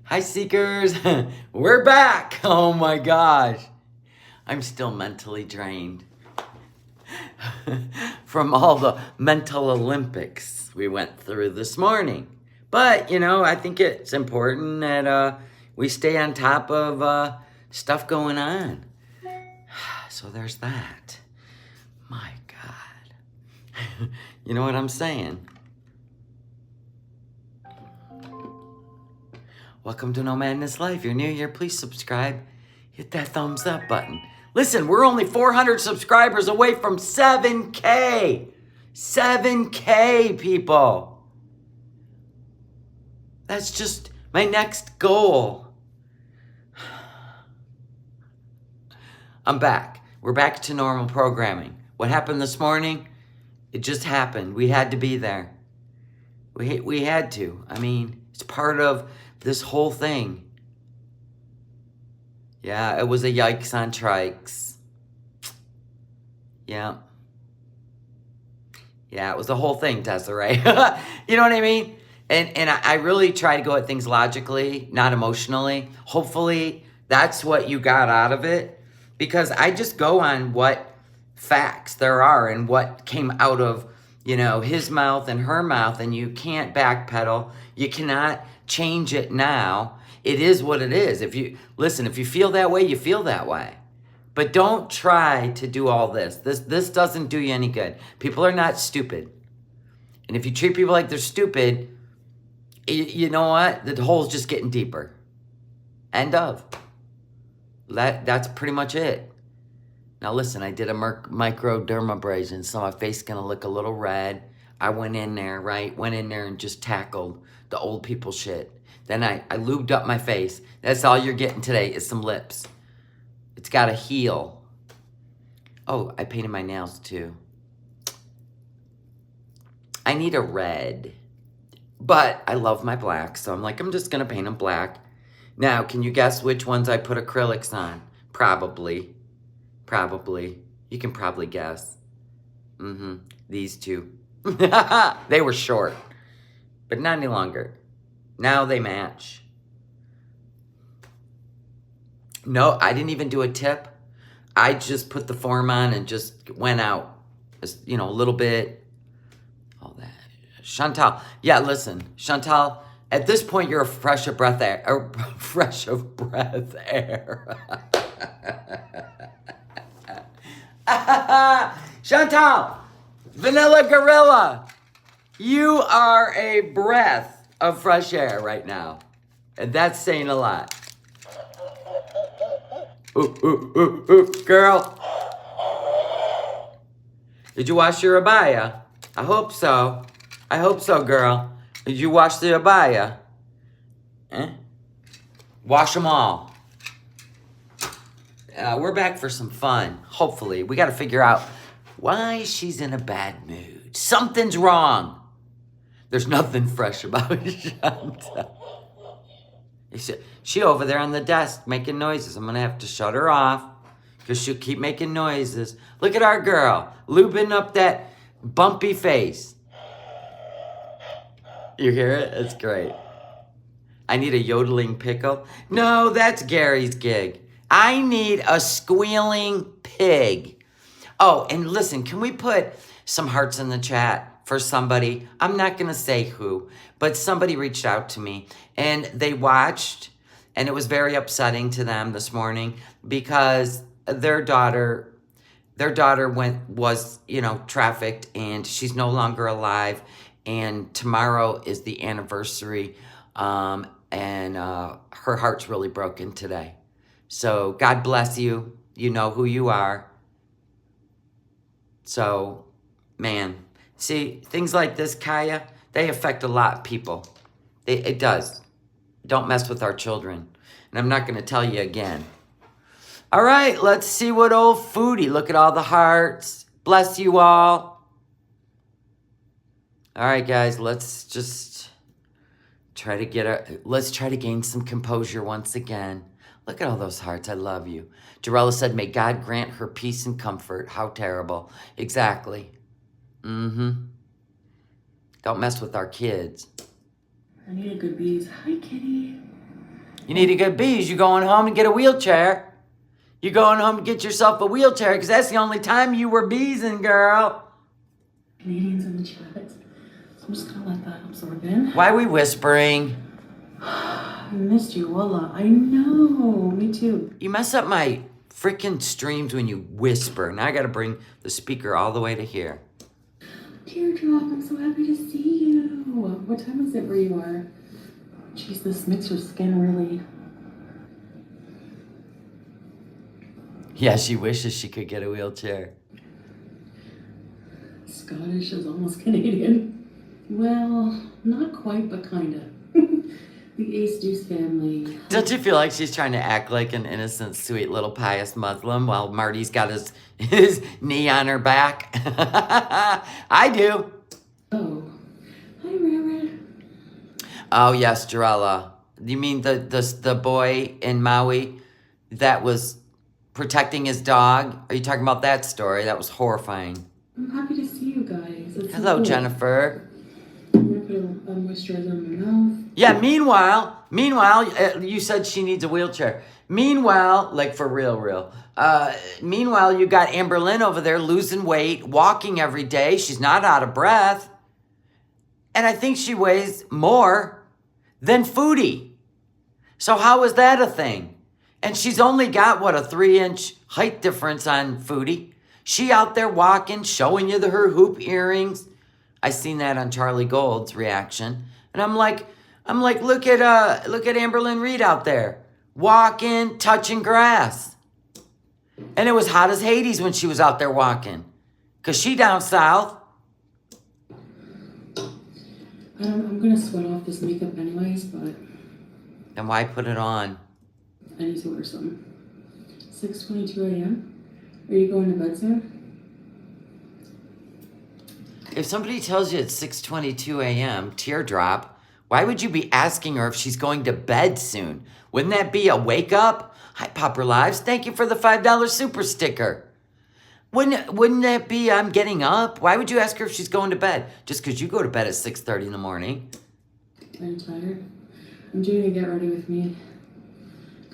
Hi, Seekers. We're back. Oh my gosh. I'm still mentally drained from all the mental Olympics we went through this morning. But, I think it's important that we stay on top of stuff going on. So there's that. My God. You know what I'm saying? Welcome to No Madness Life. If you're new here, please subscribe. Hit that thumbs up button. Listen, we're only 400 subscribers away from 7K. 7K, people. That's just my next goal. I'm back. We're back to normal programming. What happened this morning? It just happened. We had to be there. We had to. I mean, it's part of this whole thing. Yeah, it was a yikes on trikes. Yeah. Yeah, it was the whole thing, Desiree. You know what I mean? And I really try to go at things logically, not emotionally. Hopefully, that's what you got out of it. Because I just go on what facts there are and what came out of, his mouth and her mouth. And you can't backpedal. You cannot change it now. It is what it is. If you feel that way, you feel that way. But don't try to do all this. This doesn't do you any good. People are not stupid. And if you treat people like they're stupid, you know what? The hole's just getting deeper. End of. That's pretty much it. Now listen, I did a microdermabrasion, so my face is going to look a little red. I went in there, right? Went in there and just tackled the old people shit. Then I lubed up my face. That's all you're getting today is some lips. It's got to heal. Oh, I painted my nails too. I need a red. But I love my black, so I'm like, I'm just going to paint them black. Now, can you guess which ones I put acrylics on? Probably. You can probably guess. These two. They were short, but not any longer. Now they match. No, I didn't even do a tip. I just put the form on and just went out. Just, a little bit. All that. Chantal. Yeah, listen. Chantal, at this point, you're a fresh of breath air. Chantal, Vanilla Gorilla, you are a breath of fresh air right now. And that's saying a lot. Ooh, girl. Did you wash your abaya? I hope so. Girl. Did you wash the abaya? Wash them all. We're back for some fun. Hopefully. We got to figure out why she's in a bad mood. Something's wrong. There's nothing fresh about Chantal. She over there on the desk making noises. I'm going to have to shut her off because she'll keep making noises. Look at our girl. Lubing up that bumpy face. You hear it? It's great. I need a yodeling pickle. No, that's Gary's gig. I need a squealing pig. Oh, and listen, can we put some hearts in the chat for somebody? I'm not going to say who, but somebody reached out to me and they watched, and it was very upsetting to them this morning because their daughter was trafficked and she's no longer alive. And tomorrow is the anniversary, and her heart's really broken today. So God bless you. You know who you are. So, man, see, things like this, Kaya, they affect a lot of people. It does. Don't mess with our children. And I'm not going to tell you again. All right, let's see what old Foodie. Look at all the hearts. Bless you all. All right, guys, let's just try to gain some composure once again. Look at all those hearts. I love you. Jarella said, may God grant her peace and comfort. How terrible. Exactly. Don't mess with our kids. I need a good bees. Hi, kitty. You need a good bees. You going home and get a wheelchair. You going home to get yourself a wheelchair because that's the only time you were beesing, girl. Canadians in the chat. So I'm just gonna let that absorb in. Why are we whispering? I missed you, Walla. I know. Me too. You mess up my freaking streams when you whisper. Now I gotta bring the speaker all the way to here. Teardrop, I'm so happy to see you. What time is it where you are? Jeez, this makes your skin really... Yeah, she wishes she could get a wheelchair. Scottish is almost Canadian. Well, not quite, but kinda. The Ace Deuce family. Don't you feel like she's trying to act like an innocent, sweet little pious Muslim while Marty's got his knee on her back? I do. Oh. Hi, Rara. Oh, yes, Jarella. You mean the boy in Maui that was protecting his dog? Are you talking about that story? That was horrifying. I'm happy to see you guys. It's Hello, so cool. Jennifer. I'm gonna put a moisturizer in my mouth. Yeah, meanwhile, you said she needs a wheelchair. Meanwhile, like for real. Meanwhile, you got Amber Lynn over there losing weight, walking every day. She's not out of breath. And I think she weighs more than Foodie. So how is that a thing? And she's only got, what, a 3-inch height difference on Foodie. She out there walking, showing you her hoop earrings. I seen that on Charlie Gold's reaction. And I'm like, look at Amber Lynn Reed out there. Walking, touching grass. And it was hot as Hades when she was out there walking. Because she down south. I'm gonna sweat off this makeup anyways, but... Then why put it on? I need to order some. 6:22 a.m. Are you going to bed soon? If somebody tells you it's 6:22 a.m., teardrop, why would you be asking her if she's going to bed soon? Wouldn't that be a wake up? Hi, Popper Lives. Thank you for the $5 super sticker. Wouldn't that be I'm getting up? Why would you ask her if she's going to bed? Just because you go to bed at 6:30 in the morning. I'm tired. I'm doing a get ready with me.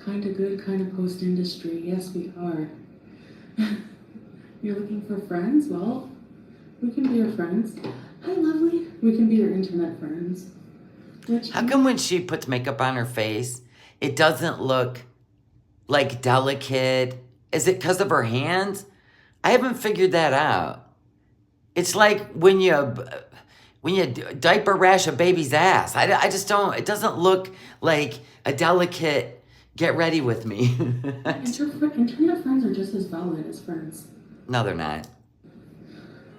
Kinda good, kinda post-industry. Yes, we are. You're looking for friends? Well, we can be your friends. Hi, lovely. We can be your internet friends. How come when she puts makeup on her face, it doesn't look like delicate? Is it because of her hands? I haven't figured that out. It's like when you diaper rash a baby's ass. I just don't, it doesn't look like a delicate, get ready with me. Internet friends are just as valid as friends. No, they're not.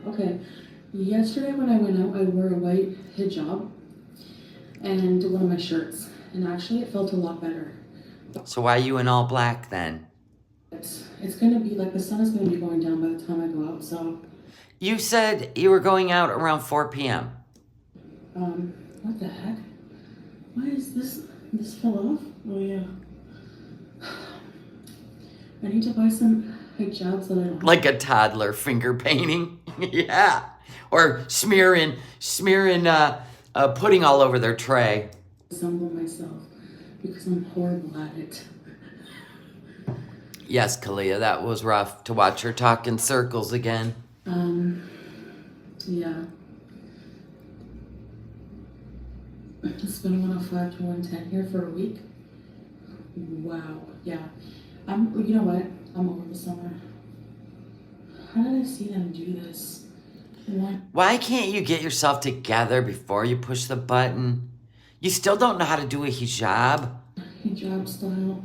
Okay. Yesterday when I went out, I wore a white hijab and one of my shirts. And actually, it felt a lot better. So why are you in all black then? It's going to be like the sun is going to be going down by the time I go out, so... You said you were going out around 4 p.m. What the heck? Why is this... This fell off? Oh, yeah. I need to buy some hijabs that I don't... Like a toddler finger painting. Yeah. Or smearing pudding all over their tray. Resemble myself because I'm horrible at it. Yes, Kalia, that was rough to watch her talk in circles again. Yeah. It's been 105 to 110 here for a week. Wow. Yeah. You know what? I'm over the summer. How did I see them do this? Why can't you get yourself together before you push the button? You still don't know how to do a hijab? Hijab style.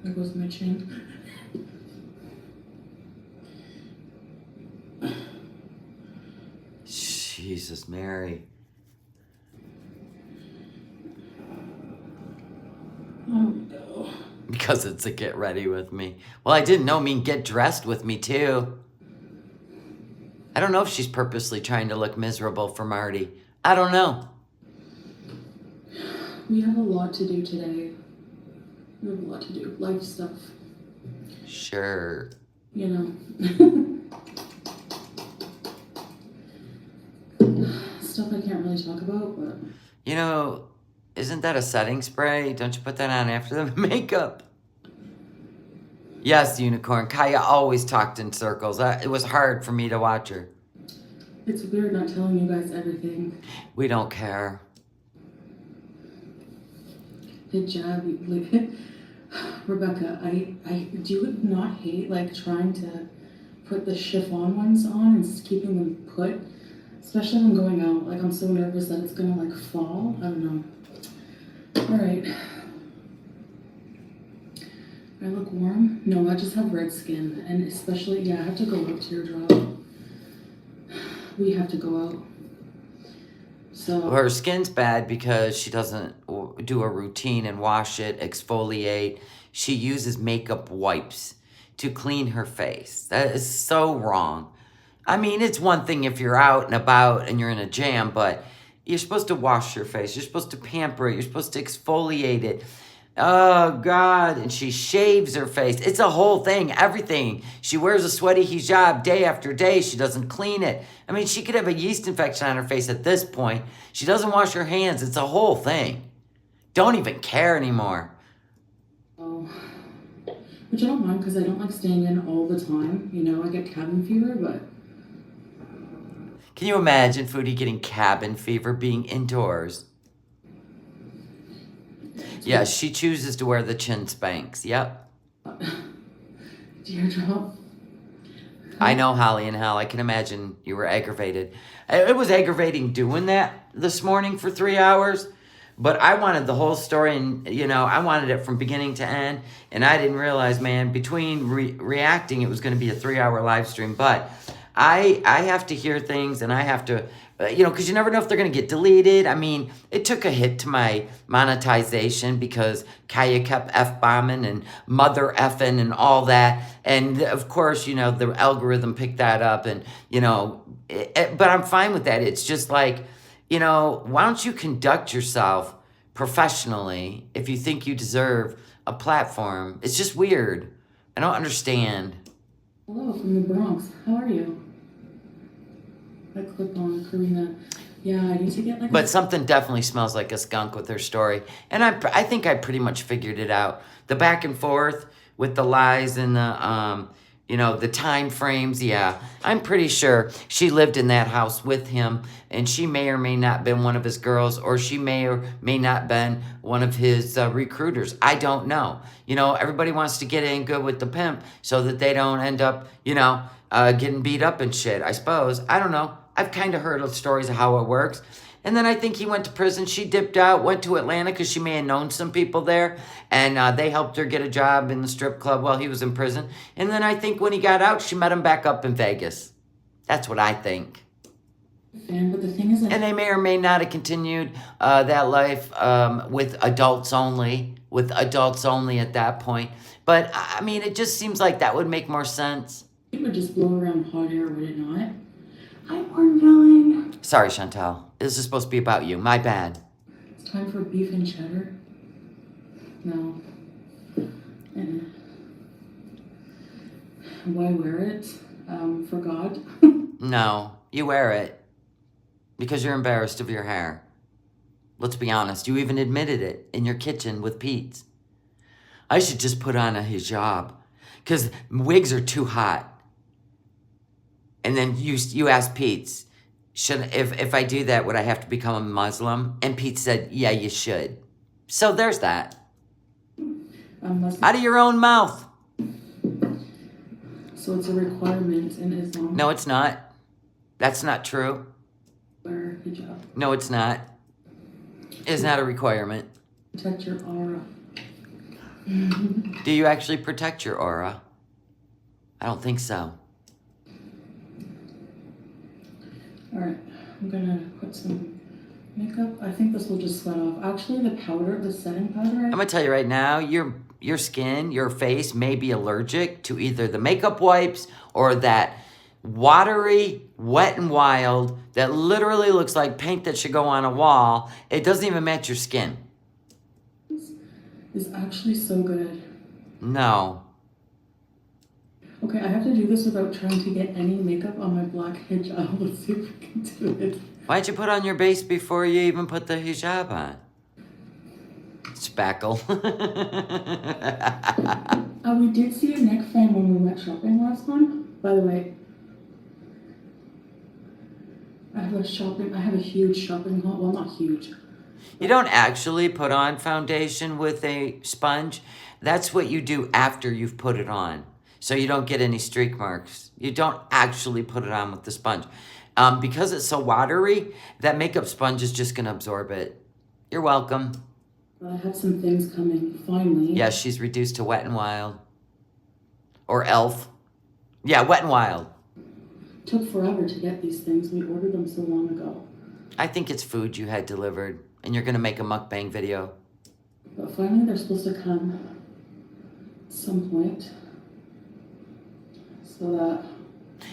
There goes my chin. Jesus, Mary. Oh no. Because it's a get ready with me. Well, I didn't know mean get dressed with me too. I don't know if she's purposely trying to look miserable for Marty. I don't know. We have a lot to do today. We have a lot to do. Life stuff. Sure. You know. Stuff I can't really talk about, but You know, isn't that a setting spray? Don't you put that on after the makeup? Yes, Unicorn. Kaya always talked in circles. It was hard for me to watch her. it's weird not telling you guys everything. We don't care. Good job, like Rebecca. I do not hate like trying to put the chiffon ones on and keeping them put, especially when going out. Like I'm so nervous that it's gonna like fall. I don't know. All right. I look warm? No, I just have red skin, and especially yeah, I have to go out teardrop. We have to go out. So Her skin's bad because she doesn't do a routine and wash it, exfoliate. She uses makeup wipes to clean her face. That is so wrong. I mean, it's one thing if you're out and about and you're in a jam, but you're supposed to wash your face. You're supposed to pamper it. You're supposed to exfoliate it. Oh, God. And she shaves her face. It's a whole thing, everything. She wears a sweaty hijab day after day. She doesn't clean it. I mean, she could have a yeast infection on her face at this point. She doesn't wash her hands. It's a whole thing. Don't even care anymore. oh, which I don't mind because I don't like staying in all the time. You know, I get cabin fever, but Can you imagine Foodie getting cabin fever being indoors? Yeah, she chooses to wear the chin spanks. Yep. teardrop. I know, Holly and Hal. I can imagine you were aggravated. It was aggravating doing that this morning for 3 hours, but I wanted the whole story, and I wanted it from beginning to end. And I didn't realize, man, between reacting, it was going to be a 3-hour live stream. But I have to hear things, and I have to, because you never know if they're going to get deleted. I mean, it took a hit to my monetization because Kaya kept F-bombing and mother effing and all that. And of course, the algorithm picked that up, and, but I'm fine with that. It's just like, why don't you conduct yourself professionally if you think you deserve a platform? It's just weird. I don't understand. Hello from the Bronx. How are you? I clip on Karina. Yeah, I need to get like. But something definitely smells like a skunk with her story. And I think I pretty much figured it out. The back and forth with the lies and the time frames. Yeah, I'm pretty sure she lived in that house with him, and she may or may not been one of his girls, or she may or may not been one of his recruiters. I don't know. Everybody wants to get in good with the pimp so that they don't end up, getting beat up and shit, I suppose. I don't know. I've kind of heard stories of how it works. And then I think he went to prison. She dipped out, went to Atlanta because she may have known some people there. And they helped her get a job in the strip club while he was in prison. And then I think when he got out, she met him back up in Vegas. That's what I think. But the thing is, and they may or may not have continued that life with adults only. With adults only at that point. But, I mean, it just seems like that would make more sense. It would just blow around hot air, would it not? Hi, porn villain. Sorry, Chantal. This is supposed to be about you. My bad. It's time for beef and cheddar. No. Why wear it? For God? No, you wear it because you're embarrassed of your hair. Let's be honest. You even admitted it in your kitchen with Pete. I should just put on a hijab because wigs are too hot. And then you asked Pete, if I do that, would I have to become a Muslim? And Pete said, yeah, you should. So there's that. Out of your own mouth. So it's a requirement in Islam. No, it's not. That's not true. Wear hijab. No, it's not. It's not a requirement. Protect your aura. Do you actually protect your aura? I don't think so. Alright, I'm gonna put some makeup. I think this will just sweat off. Actually, the powder, the setting powder. I'm gonna tell you right now, your skin, your face may be allergic to either the makeup wipes or that watery, wet and wild that literally looks like paint that should go on a wall. It doesn't even match your skin. Is actually so good. No. Okay, I have to do this without trying to get any makeup on my black hijab. Let's see if we can do it. Why'd you put on your base before you even put the hijab on? Spackle. We did see a neck fan when we went shopping last time. By the way, I have a huge shopping haul. Well, not huge. You don't actually put on foundation with a sponge. That's what you do after you've put it on. So you don't get any streak marks. You don't actually put it on with the sponge. Because it's so watery, that makeup sponge is just going to absorb it. You're welcome. I have some things coming, finally. Yeah, she's reduced to Wet n Wild. Or Elf. Yeah, Wet n Wild. Took forever to get these things. We ordered them so long ago. I think it's food you had delivered. And you're going to make a mukbang video. But finally, they're supposed to come at some point. So that...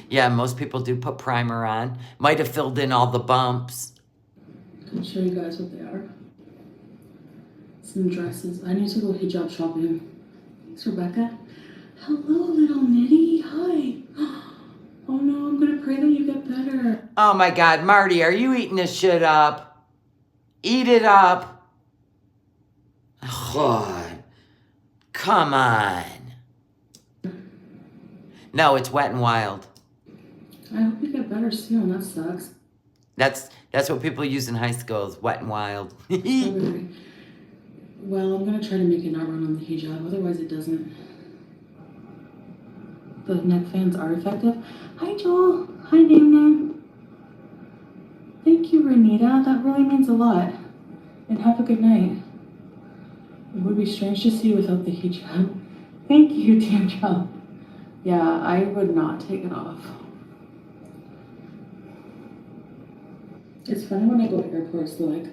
Yeah, most people do put primer on. Might have filled in all the bumps. I can show you guys what they are. Some dresses. I need to go hijab shopping. Thanks, Rebecca. Hello, little Nitty. Hi. Oh no, I'm gonna pray that you get better. Oh my God, Marty, are you eating this shit up? Eat it up. God. Come on. No, it's Wet n Wild. I hope you get better soon. That sucks. That's what people use in high school, is Wet n Wild. Okay. Well, I'm gonna try to make it not run on the hijab, otherwise it doesn't. The neck fans are effective. Hi, Joel. Hi, Name. Thank you, Renita. That really means a lot. And have a good night. It would be strange to see you without the hijab. Thank you, Teardrop. Yeah, I would not take it off. It's funny when I go to airports, like,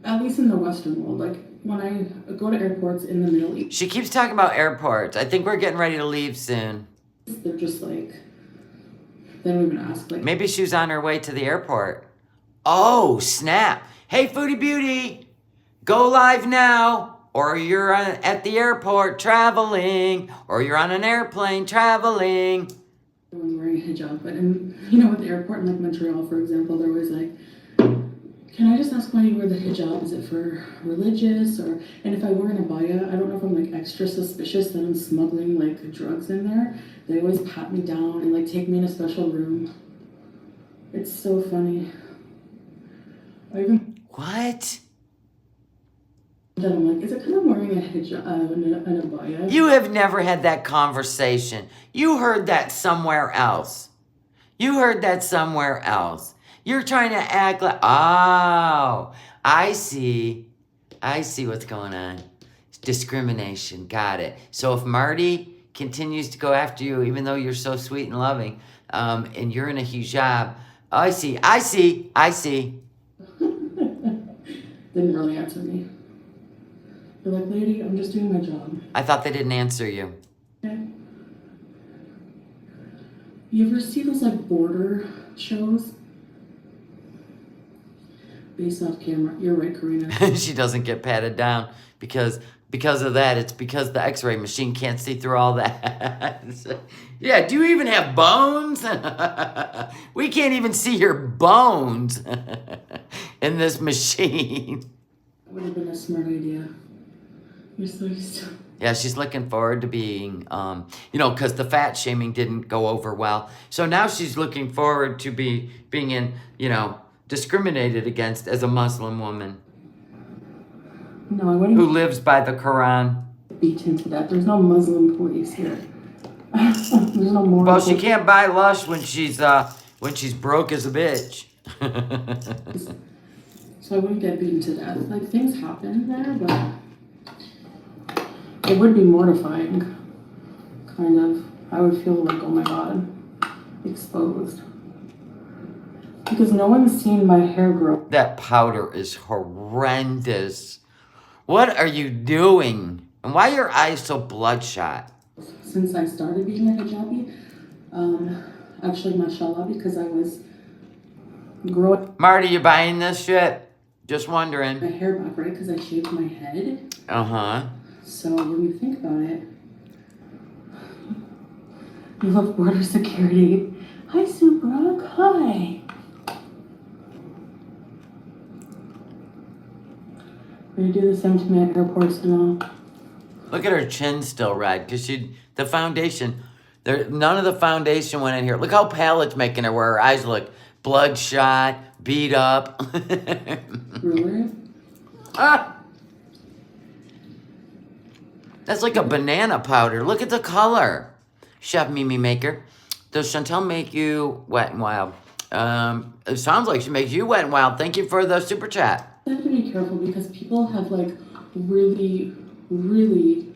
at least in the Western world, like, when I go to airports in the Middle East, She keeps talking about airports. I think we're getting ready to leave soon. they're just like, they don't even ask, like, Maybe she was on her way to the airport. Oh, snap. Hey, Foodie Beauty, go live now. Or you're at the airport traveling. Or you're on an airplane traveling. everyone's wearing a hijab. But, you know, at the airport in, like, Montreal, for example, they're always like, can I just ask why you wear the hijab? Is it for religious? Or, and if I wear an abaya, I don't know if I'm, like, extra suspicious that I'm smuggling, like, drugs in there. They always pat me down and, like, take me in a special room. It's so funny. I even... What? That I'm like, is it kind of wearing a hijab, an abaya? You have never had that conversation. You heard that somewhere else. You heard that somewhere else. You're trying to act like, oh, I see. I see what's going on. Discrimination. Got it. So if Marty continues to go after you, even though you're so sweet and loving, and you're in a hijab, I see. Didn't really answer me. They're like, lady, I'm just doing my job. I thought they didn't answer you. Okay. You ever see those, like, border shows? Based off camera. You're right, Karina. She doesn't get patted down because of that. It's because the x-ray machine can't see through all that. Yeah, do you even have bones? We can't even see your bones in this machine. That would have been a smart idea. You're so used to... Yeah, she's looking forward to being, because the fat shaming didn't go over well. So now she's looking forward to being in, discriminated against as a Muslim woman. No, I wouldn't. Who lives by the Quran. Beaten to death. There's no Muslim police here. There's no more. Well, she can't buy Lush when she's broke as a bitch. So I wouldn't get beaten to death. Like, things happen there, but it would be mortifying. Kind of. I would feel like, oh my God, exposed. Because no one's seen my hair grow. That powder is horrendous. What are you doing? And why are your eyes so bloodshot? Since I started being a hijabi, actually, mashallah, because I was growing Marty, you buying this shit? Just wondering. my hair back, right? Because I shaved my head. Uh-huh. So when you think about it, You love border security. Hi, Sue Brooke. Hi. We're gonna do the same to me at airports now. Look at her chin still red because the foundation, none of the foundation went in here. Look how pale it's making her where her eyes look bloodshot, beat up. Really? Ah! That's like a banana powder. Look at the color. Chef Mimi Maker. Does Chantel make you wet and wild? It sounds like she makes you wet and wild. Thank you for the super chat. I have to be careful because people have like really, really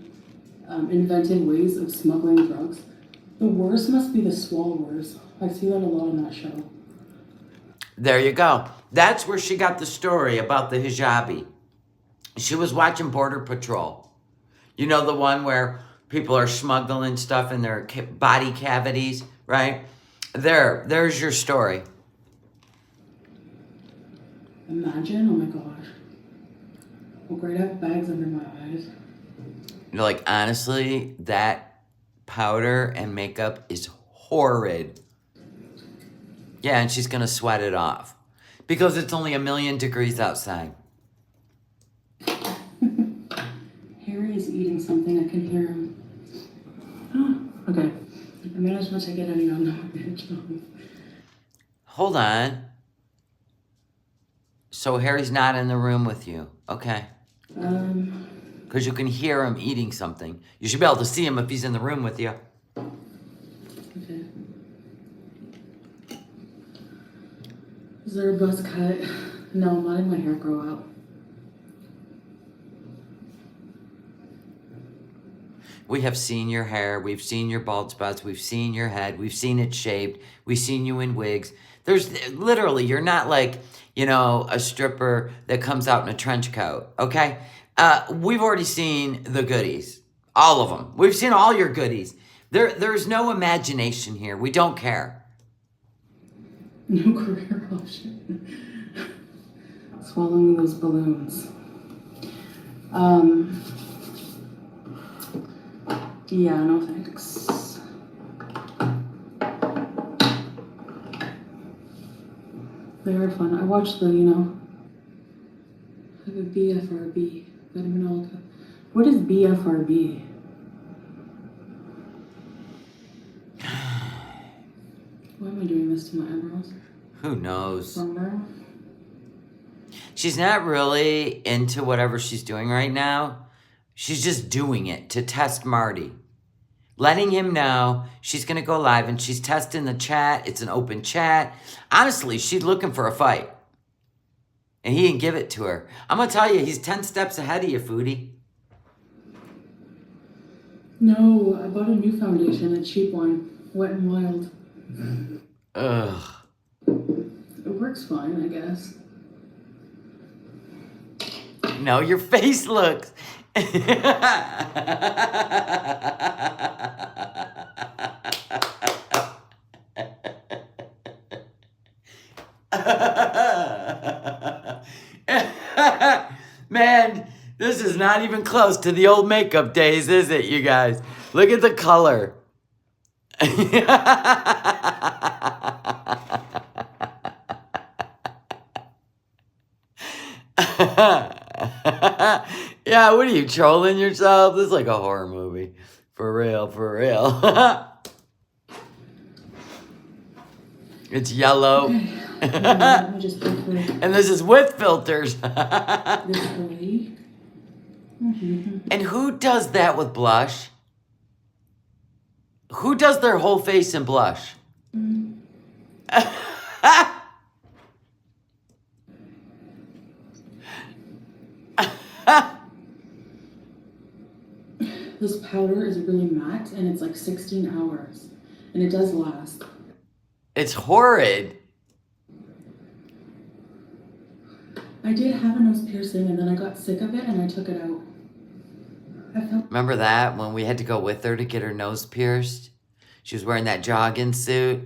invented ways of smuggling drugs. The worst must be the swallowers. I see that a lot in that show. There you go. That's where she got the story about the hijabi. She was watching Border Patrol. You know, the one where people are smuggling stuff in their body cavities, right? There's your story. Imagine, oh my gosh. Well, great, I have bags under my eyes. You're like, honestly, that powder and makeup is horrid. Yeah, and she's going to sweat it off. Because it's only 1,000,000 degrees outside. Harry is eating something, I can hear him. Okay. I may as well take it any on the Hold on. So Harry's not in the room with you. Okay. Because you can hear him eating something. You should be able to see him if he's in the room with you. Okay. Is there a buzz cut? No, I'm letting my hair grow out. We have seen your hair. We've seen your bald spots. We've seen your head. We've seen it shaved. We've seen you in wigs. There's literally, you're not like, you know, a stripper that comes out in a trench coat, okay? We've already seen the goodies. All of them. We've seen all your goodies. There's no imagination here. We don't care. No career option. Swallowing those balloons. Yeah, no thanks. They were fun. I watched the, you know, like a BFRB. What is BFRB? Why am I doing this to my eyebrows? Who knows? Sunburn? She's not really into whatever she's doing right now. She's just doing it to test Marty. Letting him know she's going to go live and she's testing the chat. It's an open chat. Honestly, she's looking for a fight. And he didn't give it to her. I'm going to tell you, he's 10 steps ahead of you, Foodie. No, I bought a new foundation, a cheap one. Wet and Wild. Ugh. It works fine, I guess. No, your face looks. Man, this is not even close to the old makeup days, is it, you guys? Look at the color. Yeah, what are you, trolling yourself? This is like a horror movie. For real, for real. It's yellow. Let me just put it And this is with filters. this way. And who does that with blush? Who does their whole face in blush? This powder is really matte and it's like 16 hours. And it does last. It's horrid. I did have a nose piercing and then I got sick of it and I took it out. I felt Remember that when we had to go with her to get her nose pierced? She was wearing that jogging suit.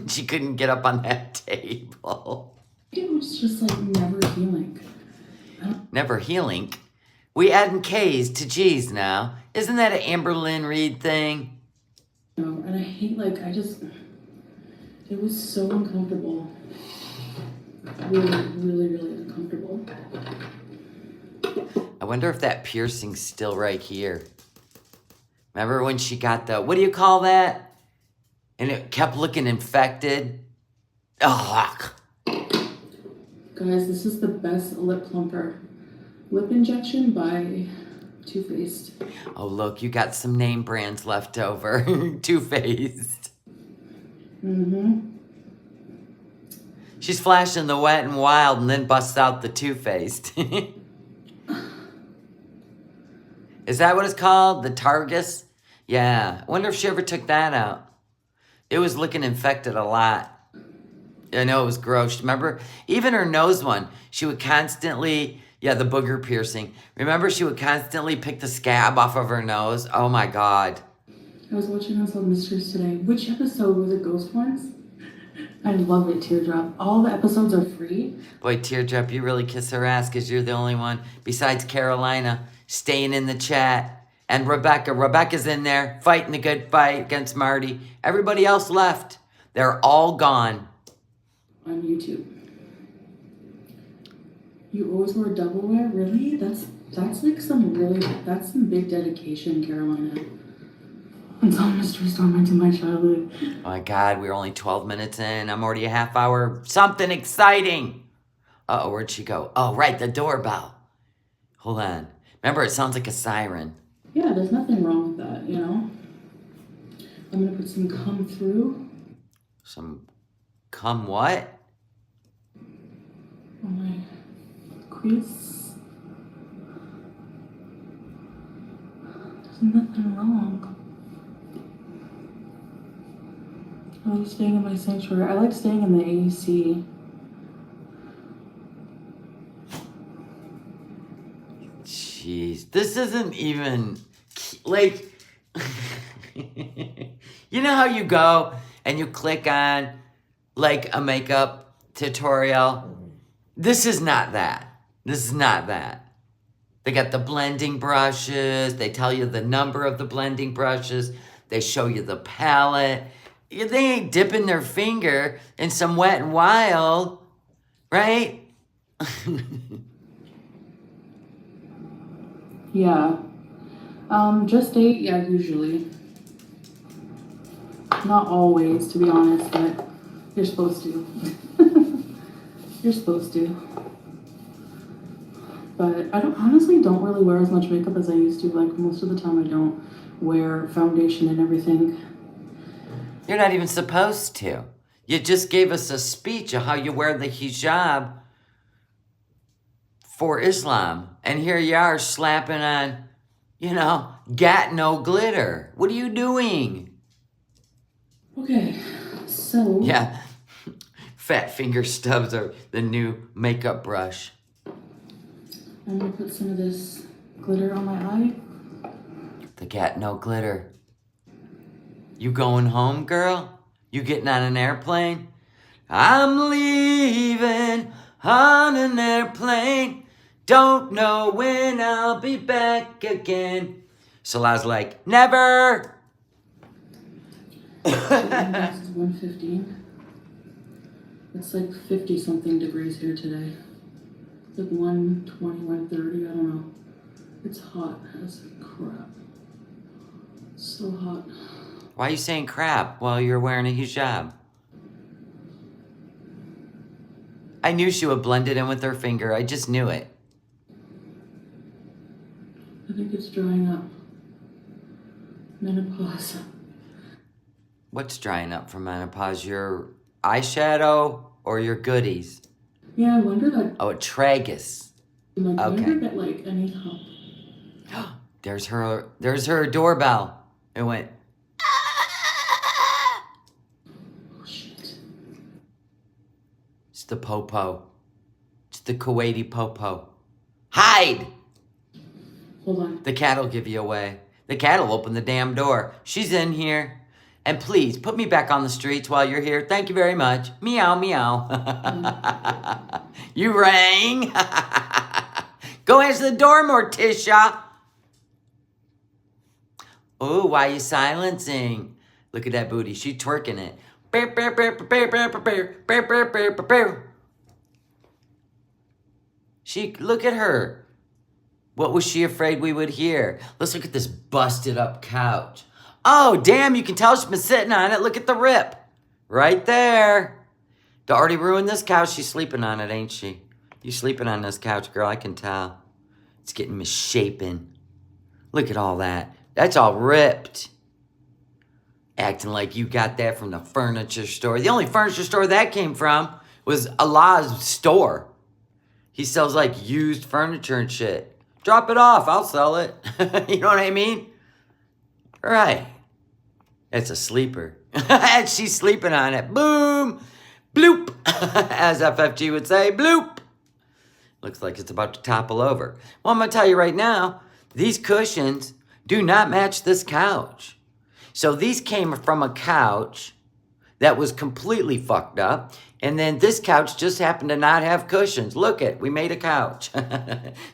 She couldn't get up on that table. it was just like never healing. Never healing. We adding K's to G's now. Isn't that an Amber Lynn Reed thing? know, and I hate, like, it was so uncomfortable. Really, really, really uncomfortable. I wonder if that piercing's still right here. Remember when she got the, what do you call that? And it kept looking infected. Ugh. Guys, this is the best lip plumper. Lip injection by Too Faced. Oh, look, you got some name brands left over. Too Faced. Mm-hmm. She's flashing the Wet and Wild and then busts out the Too Faced. Is that what it's called? The Targus? Yeah. I wonder if she ever took that out. It was looking infected a lot. I know it was gross. Remember? Even her nose one, she would constantly, yeah, the booger piercing. Remember she would constantly pick the scab off of her nose? Oh my God. I was watching Unsolved Mysteries today. Which episode was it? Ghost ones? I love it, Teardrop. All the episodes are free. Boy, Teardrop, you really kiss her ass because you're the only one, besides Carolina, staying in the chat. And Rebecca. Rebecca's in there, fighting the good fight against Marty. Everybody else left. They're all gone. On YouTube. You always wear double wear? Really? That's like that's some big dedication, Carolina. Unsolved Mysteries tormenting my childhood. Oh my God, we're only 12 minutes in. I'm already a half hour. Something exciting. Uh-oh, where'd she go? Oh, right, the doorbell. Hold on. Remember, it sounds like a siren. Yeah, there's nothing wrong with that, you know? I'm gonna put some come through. Some come what? On my crease. There's nothing wrong. I like staying in my sanctuary. I like staying in the AC. Jeez, this isn't even, like, you know how you go and you click on, like, a makeup tutorial? This is not that. This is not that. They got the blending brushes. They tell you the number of the blending brushes. They show you the palette. They ain't dipping their finger in some Wet and Wild, right? Yeah. Just 8, yeah, usually. Not always, to be honest, but you're supposed to. You're supposed to. But I honestly don't really wear as much makeup as I used to. Like, most of the time I don't wear foundation and everything. You're not even supposed to. You just gave us a speech of how you wear the hijab for Islam. And here you are slapping on, you know, got no glitter. What are you doing? Okay, so... Yeah, fat finger stubs are the new makeup brush. I'm gonna put some of this glitter on my eye. The got no glitter. You going home, girl? You getting on an airplane? I'm leaving on an airplane. Don't know when I'll be back again. Salah's like, never. This is 115. It's like 50 something degrees here today. It's like 120, 130, I don't know. It's hot as crap. So hot. Why are you saying crap while you're wearing a hijab? I knew she would blend it in with her finger. I just knew it. I think it's drying up. Menopause. What's drying up from menopause? Your eyeshadow or your goodies? Yeah, I wonder that. Oh, a tragus. Like, Okay. do you ever get like any help? There's her doorbell. It went. Oh shit. It's the popo. It's the Kuwaiti popo. Hide! Hold on. The cat'll give you away. The cat'll open the damn door. She's in here. And please, put me back on the streets while you're here. Thank you very much. Meow, meow. You rang. Go answer the door, Morticia. Oh, why are you silencing? Look at that booty. She twerking it. Bear, bear, bear, bear, bear, bear, bear, bear, bear, bear, bear, bear. Look at her. What was she afraid we would hear? Let's look at this busted up couch. Oh, damn, you can tell she's been sitting on it. Look at the rip. Right there. To already ruin this couch, she's sleeping on it, ain't she? You sleeping on this couch, girl, I can tell. It's getting misshapen. Look at all that. That's all ripped. Acting like you got that from the furniture store. The only furniture store that came from was Allah's store. He sells like used furniture and shit. Drop it off, I'll sell it. You know what I mean? Right. It's a sleeper. And she's sleeping on it. Boom. Bloop. As FFG would say, bloop. Looks like it's about to topple over. Well, I'm going to tell you right now, these cushions do not match this couch. So these came from a couch that was completely fucked up. And then this couch just happened to not have cushions. Look it, we made a couch.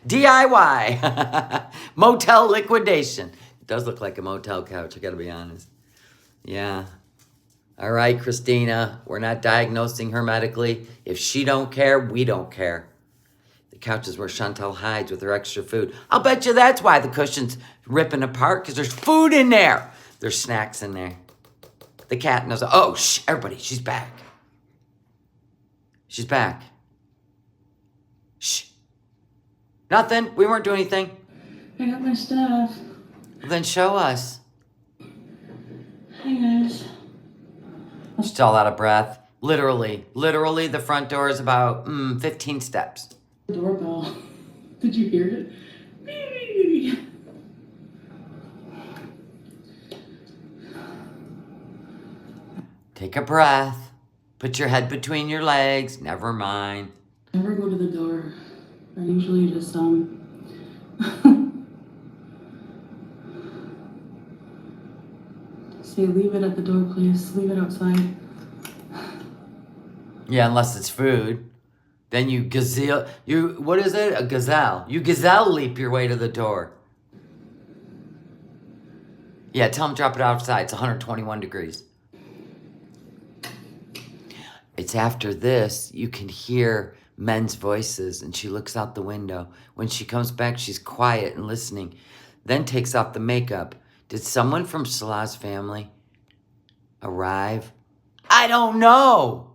DIY. Motel liquidation. It does look like a motel couch, I gotta be honest. Yeah. All right, Christina, we're not diagnosing her medically. If she don't care, we don't care. The couch is where Chantel hides with her extra food. I'll bet you that's why the cushion's ripping apart, because there's food in there. There's snacks in there. The cat knows. Oh, shh, everybody, she's back. She's back. Shh. Nothing. We weren't doing anything. I got my stuff. Then show us. Hey, guys. She's all out of breath. Literally, the front door is about 15 steps. Doorbell. Did you hear it? Take a breath. Put your head between your legs. Never mind. Never go to the door. I usually just say leave it at the door, please. Leave it outside. Yeah, unless it's food. Then you gazelle. What is it? A gazelle. You gazelle leap your way to the door. Yeah, tell them drop it outside. It's 121 degrees. It's after this, you can hear men's voices, and she looks out the window. When she comes back, she's quiet and listening, then takes off the makeup. Did someone from Salah's family arrive? I don't know.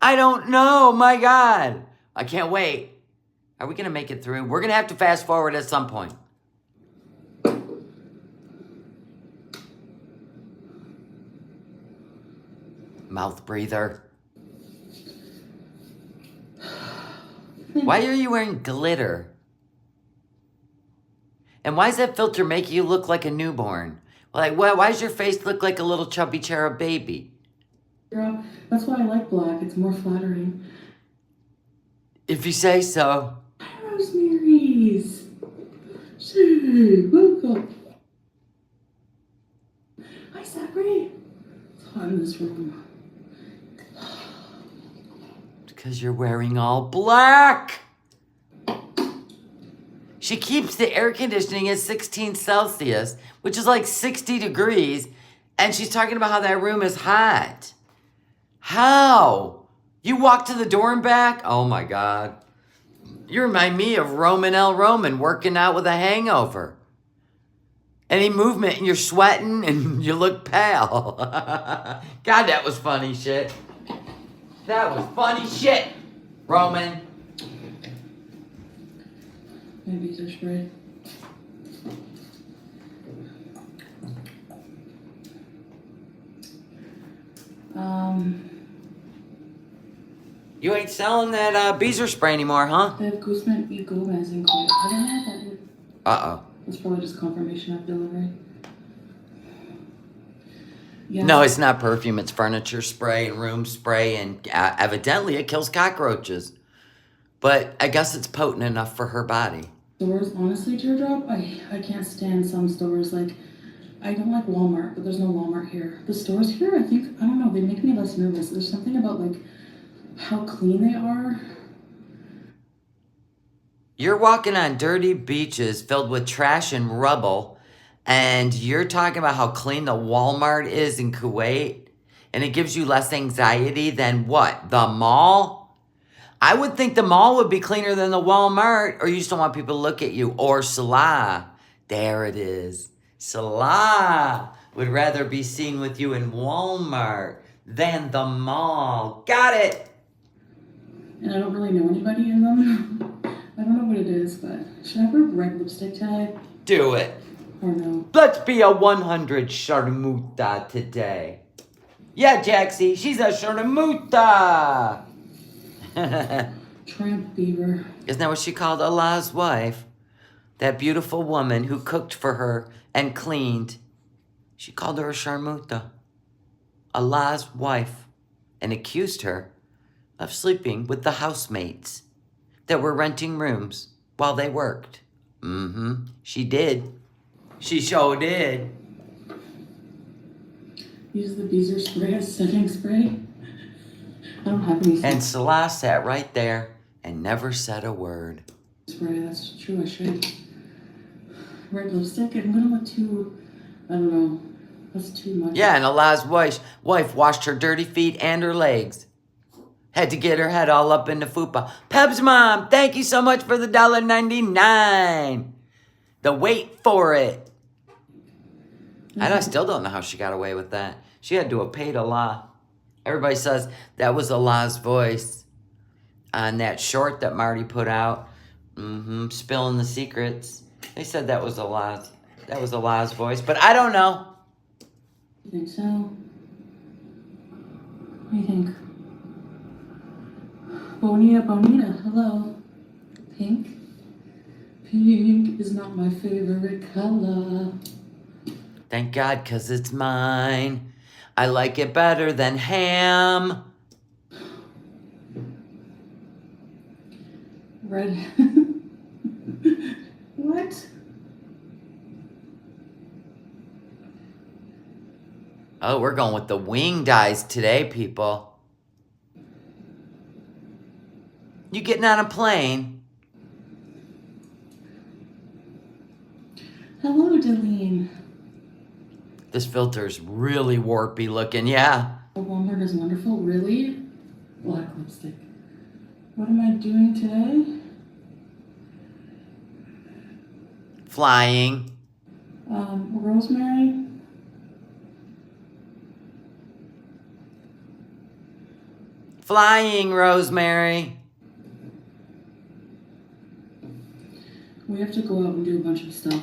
My God. I can't wait. Are we going to make it through? We're going to have to fast forward at some point. Mouth breather. Why are you wearing glitter? And why does that filter make you look like a newborn? Like, why does your face look like a little chubby cherub baby? Girl, that's why I like black. It's more flattering. If you say so. Hi, Rosemary's. Hey, welcome. Hi, Zachary. It's hot in this room. Because you're wearing all black. She keeps the air conditioning at 16 Celsius, which is like 60 degrees, and she's talking about how that room is hot. How? You walk to the door and back? Oh my God. You remind me of Roman L. Roman working out with a hangover. Any movement and you're sweating and you look pale. God, that was funny shit. That was funny shit, Roman. Maybe it's spray. You ain't selling that Beezer spray anymore, huh? I have Guzman y Gomez in court. I don't know that. Uh-oh. It's probably just confirmation of delivery. Yeah. No, it's not perfume. It's furniture spray and room spray, and evidently it kills cockroaches. But I guess it's potent enough for her body. Stores, honestly, Teardrop, I can't stand some stores. Like, I don't like Walmart, but there's no Walmart here. The stores here, I don't know, they make me less nervous. There's something about, like, how clean they are. You're walking on dirty beaches filled with trash and rubble, And you're talking about how clean the Walmart is in Kuwait, and it gives you less anxiety than what? The mall? I would think the mall would be cleaner than the Walmart, or you just don't want people to look at you. Or Salah. There it is. Salah would rather be seen with you in Walmart than the mall. Got it. And I don't really know anybody in them. I don't know what it is, but should I wear red lipstick today? Do it. Or no? Let's be a 100 Sharmuta today. Yeah, Jaxie, she's a Sharmuta. Tramp beaver. Isn't that what she called Allah's wife? That beautiful woman who cooked for her and cleaned. She called her a Sharmuta. Allah's wife. And accused her of sleeping with the housemates that were renting rooms while they worked. She did. She sure did. Use the Beezer spray as setting spray. I don't have any And Salah sat right there and never said a word. spray. That's true. I should. Red lipstick. I'm gonna look too. I don't know. That's too much. Yeah, and Allah's wife washed her dirty feet and her legs. Had to get her head all up in the fupa. Peb's mom, thank you so much for the $1.99. The wait for it. I still don't know how she got away with that. She had to have paid Allah. Everybody says that was Allah's voice on that short that Marty put out. Spilling the secrets. They said that was Allah's voice, but I don't know. You think so? What do you think? Bonita, hello. Pink? Pink is not my favorite color. Thank God, 'cause it's mine. I like it better than ham. Red. What? Oh, we're going with the wing dyes today, people. You getting on a plane? Hello, Delene. This filter's really warpy looking, yeah. Walmart is wonderful, really? Black lipstick. What am I doing today? Flying. Rosemary? Flying, Rosemary. We have to go out and do a bunch of stuff.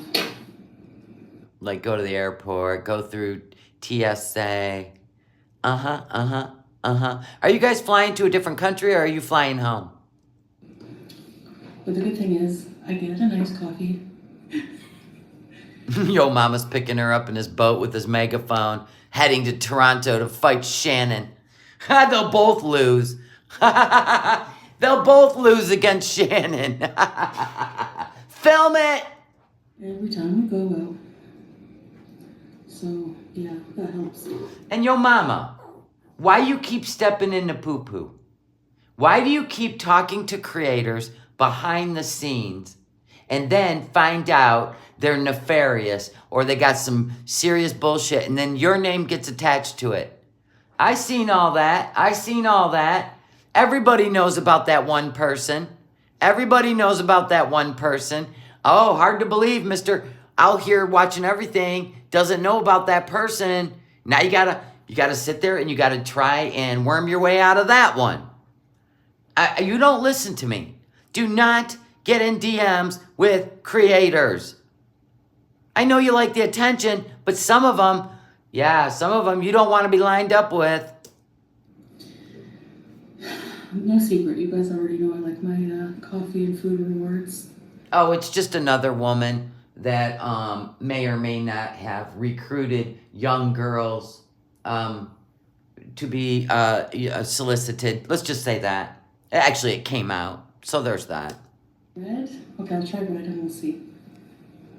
Like go to the airport, go through TSA. Are you guys flying to a different country or are you flying home? But the good thing is, I get a nice coffee. Yo, mama's picking her up in his boat with his megaphone, heading to Toronto to fight Shannon. They'll both lose. They'll both lose against Shannon. Film it! Every time we go out. So, yeah, that helps. And yo, mama, why you keep stepping into poo-poo? Why do you keep talking to creators behind the scenes and then find out they're nefarious or they got some serious bullshit and then your name gets attached to it? I seen all that. Everybody knows about that one person. Oh, hard to believe, Mr. Out here watching everything doesn't know about that person. Now you gotta sit there and you gotta try and worm your way out of that one. You don't listen to me. Do not get in DMs with creators. I know you like the attention, but some of them you don't want to be lined up with. No secret, you guys already know I like my coffee and food rewards. Oh, it's just another woman that may or may not have recruited young girls to be solicited. Let's just say that. Actually, it came out. So there's that. Red? Okay, I'll try red and we'll see.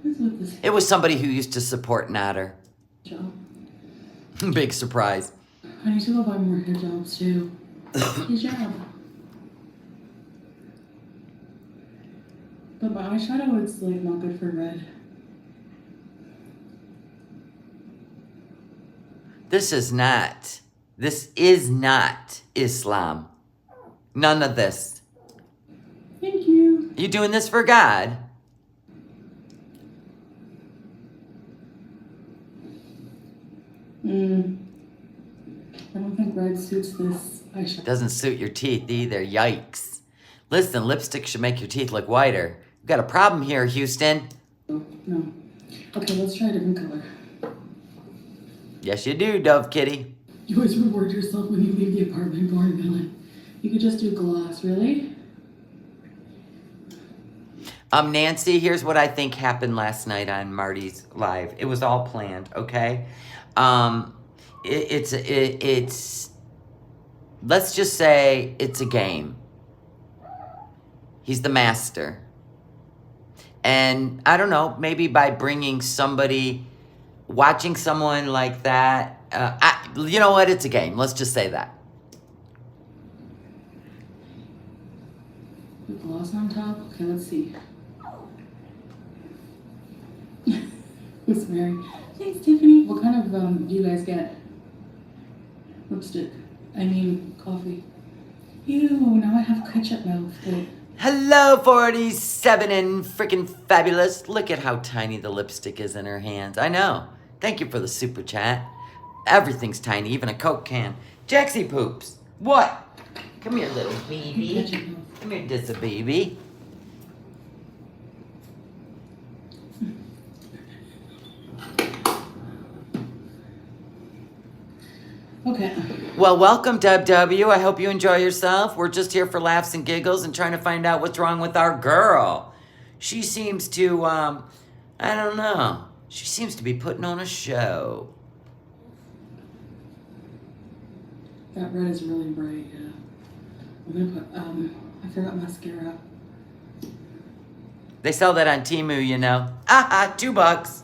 Let's look this It was somebody who used to support Nader. job. Big surprise. I need to go buy more hijabs too. Hijab. But my eyeshadow is like not good for red. This is not Islam. None of this. Thank you. You doing this for God? I don't think red suits this eyeshadow. Doesn't suit your teeth either. Yikes. Listen, lipstick should make your teeth look whiter. We've got a problem here, Houston. No. Okay, let's try a different color. Yes, you do, Dove Kitty. You always reward yourself when you leave the apartment, born villain. You could just do gloss, really? Nancy, here's what I think happened last night on Marty's live. It was all planned, okay? It's let's just say it's a game. He's the master. And I don't know, maybe by bringing somebody, watching someone like that, you know what? It's a game. Let's just say that. The gloss on top? Okay, let's see. Who's Mary? Thanks, Tiffany. What kind of do you guys get? Lipstick. I mean, coffee. Ew, now I have ketchup mouth. Wait. Hello, 47 and freaking fabulous. Look at how tiny the lipstick is in her hands. I know. Thank you for the super chat. Everything's tiny, even a Coke can. Jaxie Poops. What? Come here, little baby. Ketchup mouth. Come here, this a baby. Okay. Well, welcome, Deb W. I hope you enjoy yourself. We're just here for laughs and giggles and trying to find out what's wrong with our girl. She seems to, I don't know. She seems to be putting on a show. That red is really bright, yeah. I'm gonna put, I forgot mascara. They sell that on Temu, you know. Aha, $2.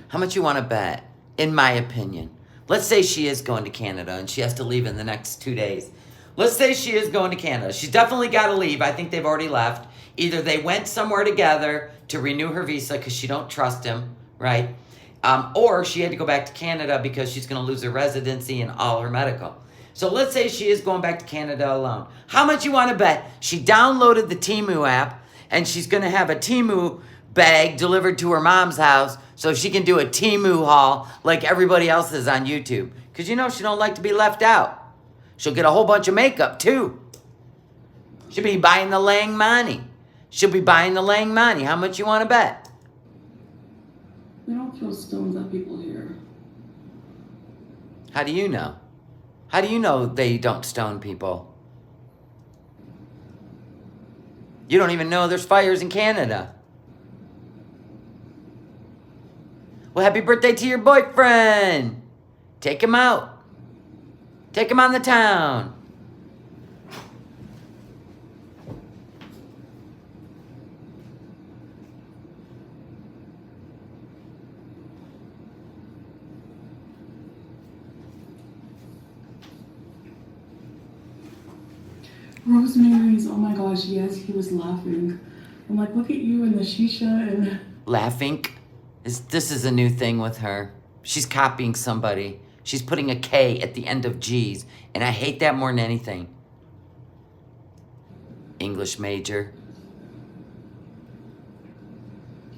How much you want to bet? In my opinion. Let's say she is going to Canada and she has to leave in the next 2 days. Let's say she is going to Canada. She's definitely got to leave. I think they've already left. Either they went somewhere together to renew her visa because she don't trust him, right? Or she had to go back to Canada because she's going to lose her residency and all her medical. So let's say she is going back to Canada alone. How much you want to bet? She downloaded the Temu app and she's going to have a Temu bag delivered to her mom's house so she can do a Temu haul like everybody else is on YouTube. Because you know she don't like to be left out. She'll get a whole bunch of makeup too. She'll be buying the Lang money. She'll be buying the Lang money. How much you want to bet? They don't throw stones at people here. How do you know? How do you know they don't stone people? You don't even know there's fires in Canada. Well, happy birthday to your boyfriend. Take him out. Take him on the town. Rosemary's, oh my gosh, yes, he was laughing. I'm like, look at you and the shisha and... Laughing. This is a new thing with her. She's copying somebody. She's putting a K at the end of G's. And I hate that more than anything. English major.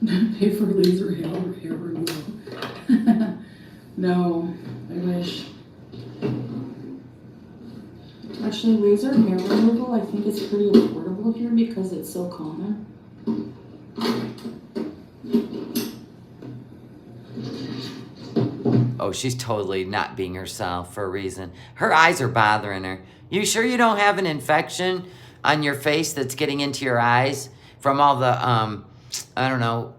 Pay for laser hair removal. No, I wish. Actually, laser hair removal, I think is pretty affordable here because it's so common. Oh, she's totally not being herself for a reason. Her eyes are bothering her. You sure you don't have an infection on your face that's getting into your eyes from all the, I don't know,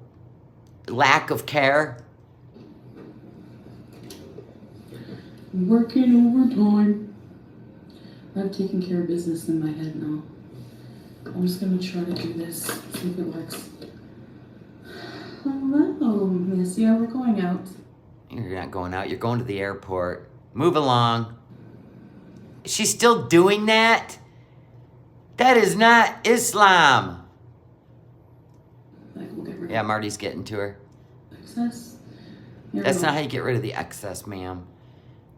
lack of care? Working overtime. I've taken care of business in my head now. I'm just gonna try to do this, see if it works. Hello, Miss. Yeah, we're going out. You're not going out. You're going to the airport. Move along. She's still doing that? That is not Islam. Like, we'll get rid Yeah, of Marty's getting to her. excess. Here That's we go. not how you get rid of the excess, ma'am.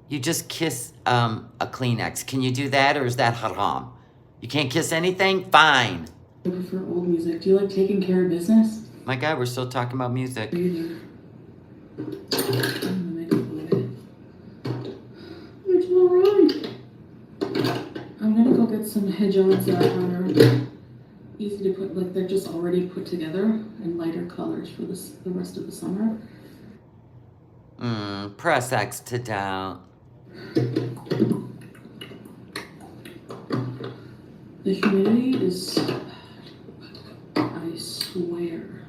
You just kiss a Kleenex. Can you do that, or is that haram? You can't kiss anything? Fine. I prefer old music. Do you like taking care of business? My God, we're still talking about music. You do. I'm gonna make a away. It's alright. I'm gonna go get some hijabs that are easy to put, like they're just already put together in lighter colors for the rest of the summer. Press X to doubt. The humidity is so bad. I swear.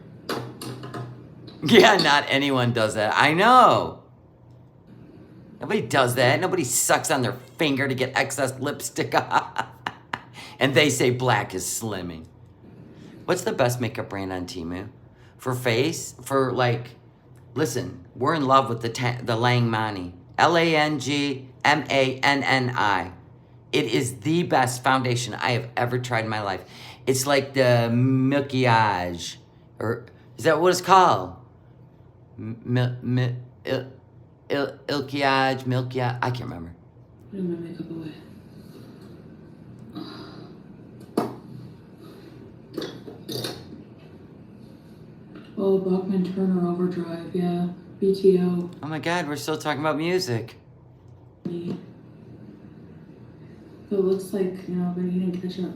Yeah, not anyone does that. I know. Nobody does that. Nobody sucks on their finger to get excess lipstick on. And they say black is slimming. What's the best makeup brand on Temu? For face? For like, listen, we're in love with the Langmani. Langmanni. It is the best foundation I have ever tried in my life. It's like the Milkiage. Or is that what it's called? Milkiage. I can't remember. Putting my makeup away. Oh, Bachman Turner Overdrive, yeah. BTO. Oh my God, we're still talking about music. It looks like, they're eating ketchup.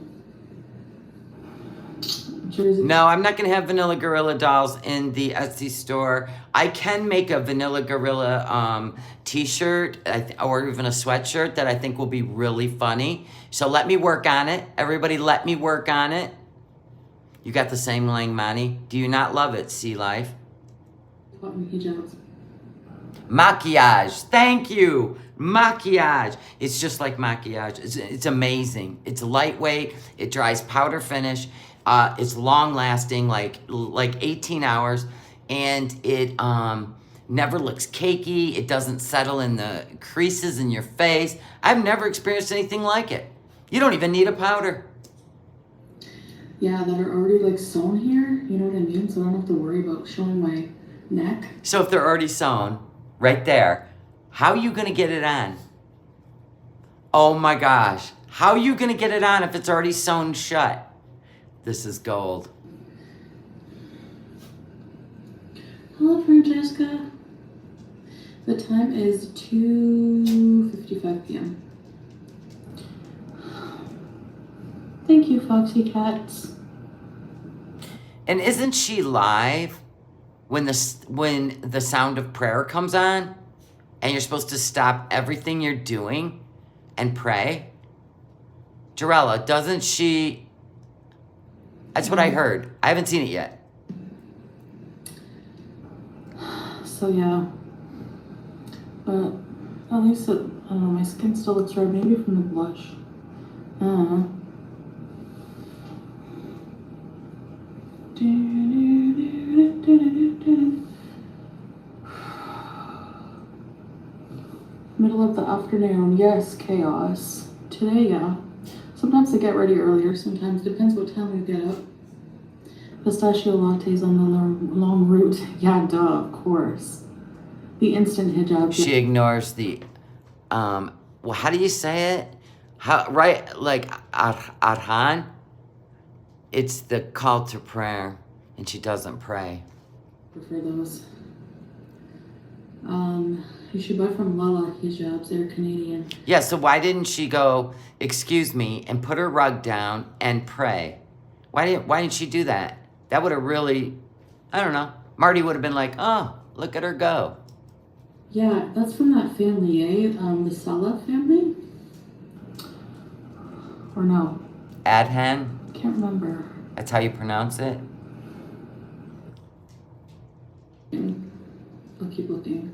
Jersey. No, I'm not going to have Vanilla Gorilla dolls in the Etsy store. I can make a Vanilla Gorilla t-shirt or even a sweatshirt that I think will be really funny. So let me work on it. Everybody let me work on it. You got the same Langmani. Do you not love it, Sea Life? Maquillage. Thank you. Maquillage. It's just like maquillage. It's amazing. It's lightweight. It dries powder finish. It's long lasting, like 18 hours, and it never looks cakey. It doesn't settle in the creases in your face. I've never experienced anything like it. You don't even need a powder. Yeah, that are already like sewn here. You know what I mean? So I don't have to worry about showing my neck. So if they're already sewn right there, how are you gonna get it on? Oh my gosh, how are you gonna get it on if it's already sewn shut? This is gold. Hello, Francesca. The time is 2:55 p.m. Thank you, Foxy Cats. And isn't she live when the sound of prayer comes on, and you're supposed to stop everything you're doing and pray? Jarella, doesn't she? That's what I heard. I haven't seen it yet. So yeah, but at least I don't know. My skin still looks red, maybe from the blush. Middle of the afternoon, yes, chaos. Today, yeah. Sometimes I get ready earlier, sometimes depends what time we get up. Pistachio lattes on the long route. Yeah, duh, of course. The instant hijab. She ignores the, well, how do you say it? Right, like Arhan? It's the call to prayer, and she doesn't pray. Prefer those. You should buy from Lala hijabs. They're Canadian. Yeah, so why didn't she go, excuse me, and put her rug down and pray? Why didn't she do that? That would have really, I don't know. Marty would have been like, oh, look at her go. Yeah, that's from that family, eh? The Salah family? Or no? Adhan? Can't remember. That's how you pronounce it? I'll keep looking.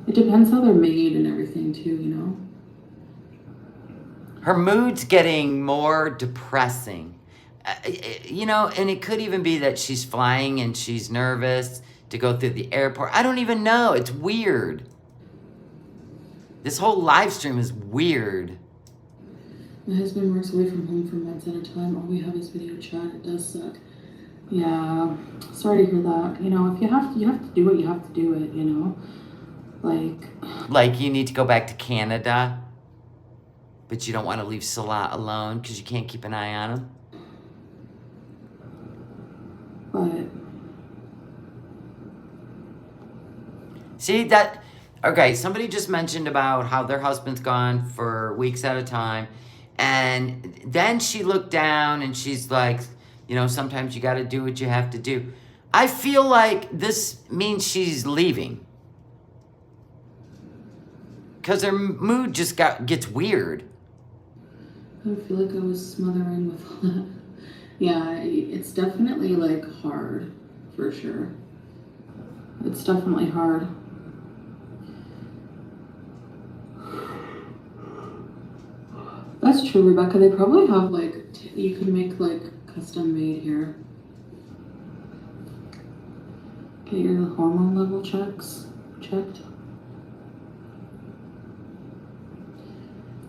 It depends how they're made and everything too, you know? Her mood's getting more depressing. And it could even be that she's flying and she's nervous to go through the airport. I don't even know. It's weird. This whole live stream is weird. My husband works away from home for months at a time. All we have is video chat. It does suck. Yeah, sorry to hear that. You know, if you have to do it, you have to do it, you know? Like you need to go back to Canada, but you don't want to leave Salah alone because you can't keep an eye on him. But... See, that... Okay, somebody just mentioned about how their husband's gone for weeks at a time. And then she looked down and she's like, you know, sometimes you got to do what you have to do. I feel like this means she's leaving. Because her mood just gets weird. I feel like I was smothering with all that. Yeah, it's definitely, like, hard, for sure. It's definitely hard. That's true, Rebecca. They probably have, like, you can make, like, custom-made hair. Get your hormone level checked.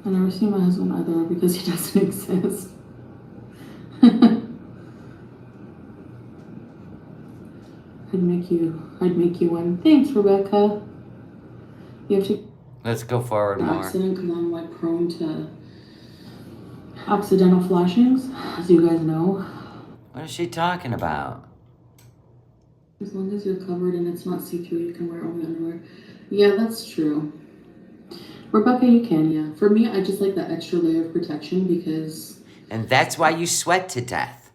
I never see my husband either because he doesn't exist. I'd make you one. Thanks, Rebecca. You have to... Let's go forward more. Accident because I'm, like, prone to accidental flashings, as you guys know. What is she talking about? As long as you're covered and it's not see-through, you can wear only underwear. Yeah, that's true. Rebecca, you can, yeah. For me, I just like that extra layer of protection because... And that's why you sweat to death.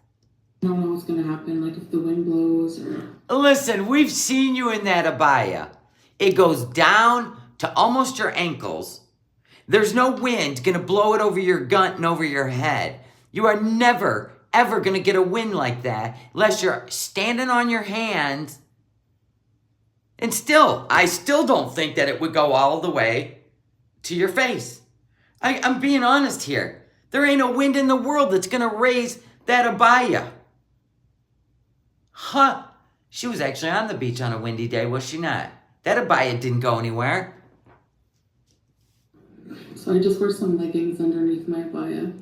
I don't know what's going to happen, like if the wind blows or... Listen, we've seen you in that abaya. It goes down to almost your ankles. There's no wind going to blow it over your gut and over your head. You are never, ever going to get a wind like that unless you're standing on your hands. And still, I still don't think that it would go all the way to your face. I'm being honest here. There ain't a wind in the world that's going to raise that abaya. Huh. She was actually on the beach on a windy day, was she not? That abaya didn't go anywhere. So I just wear some leggings underneath my abaya.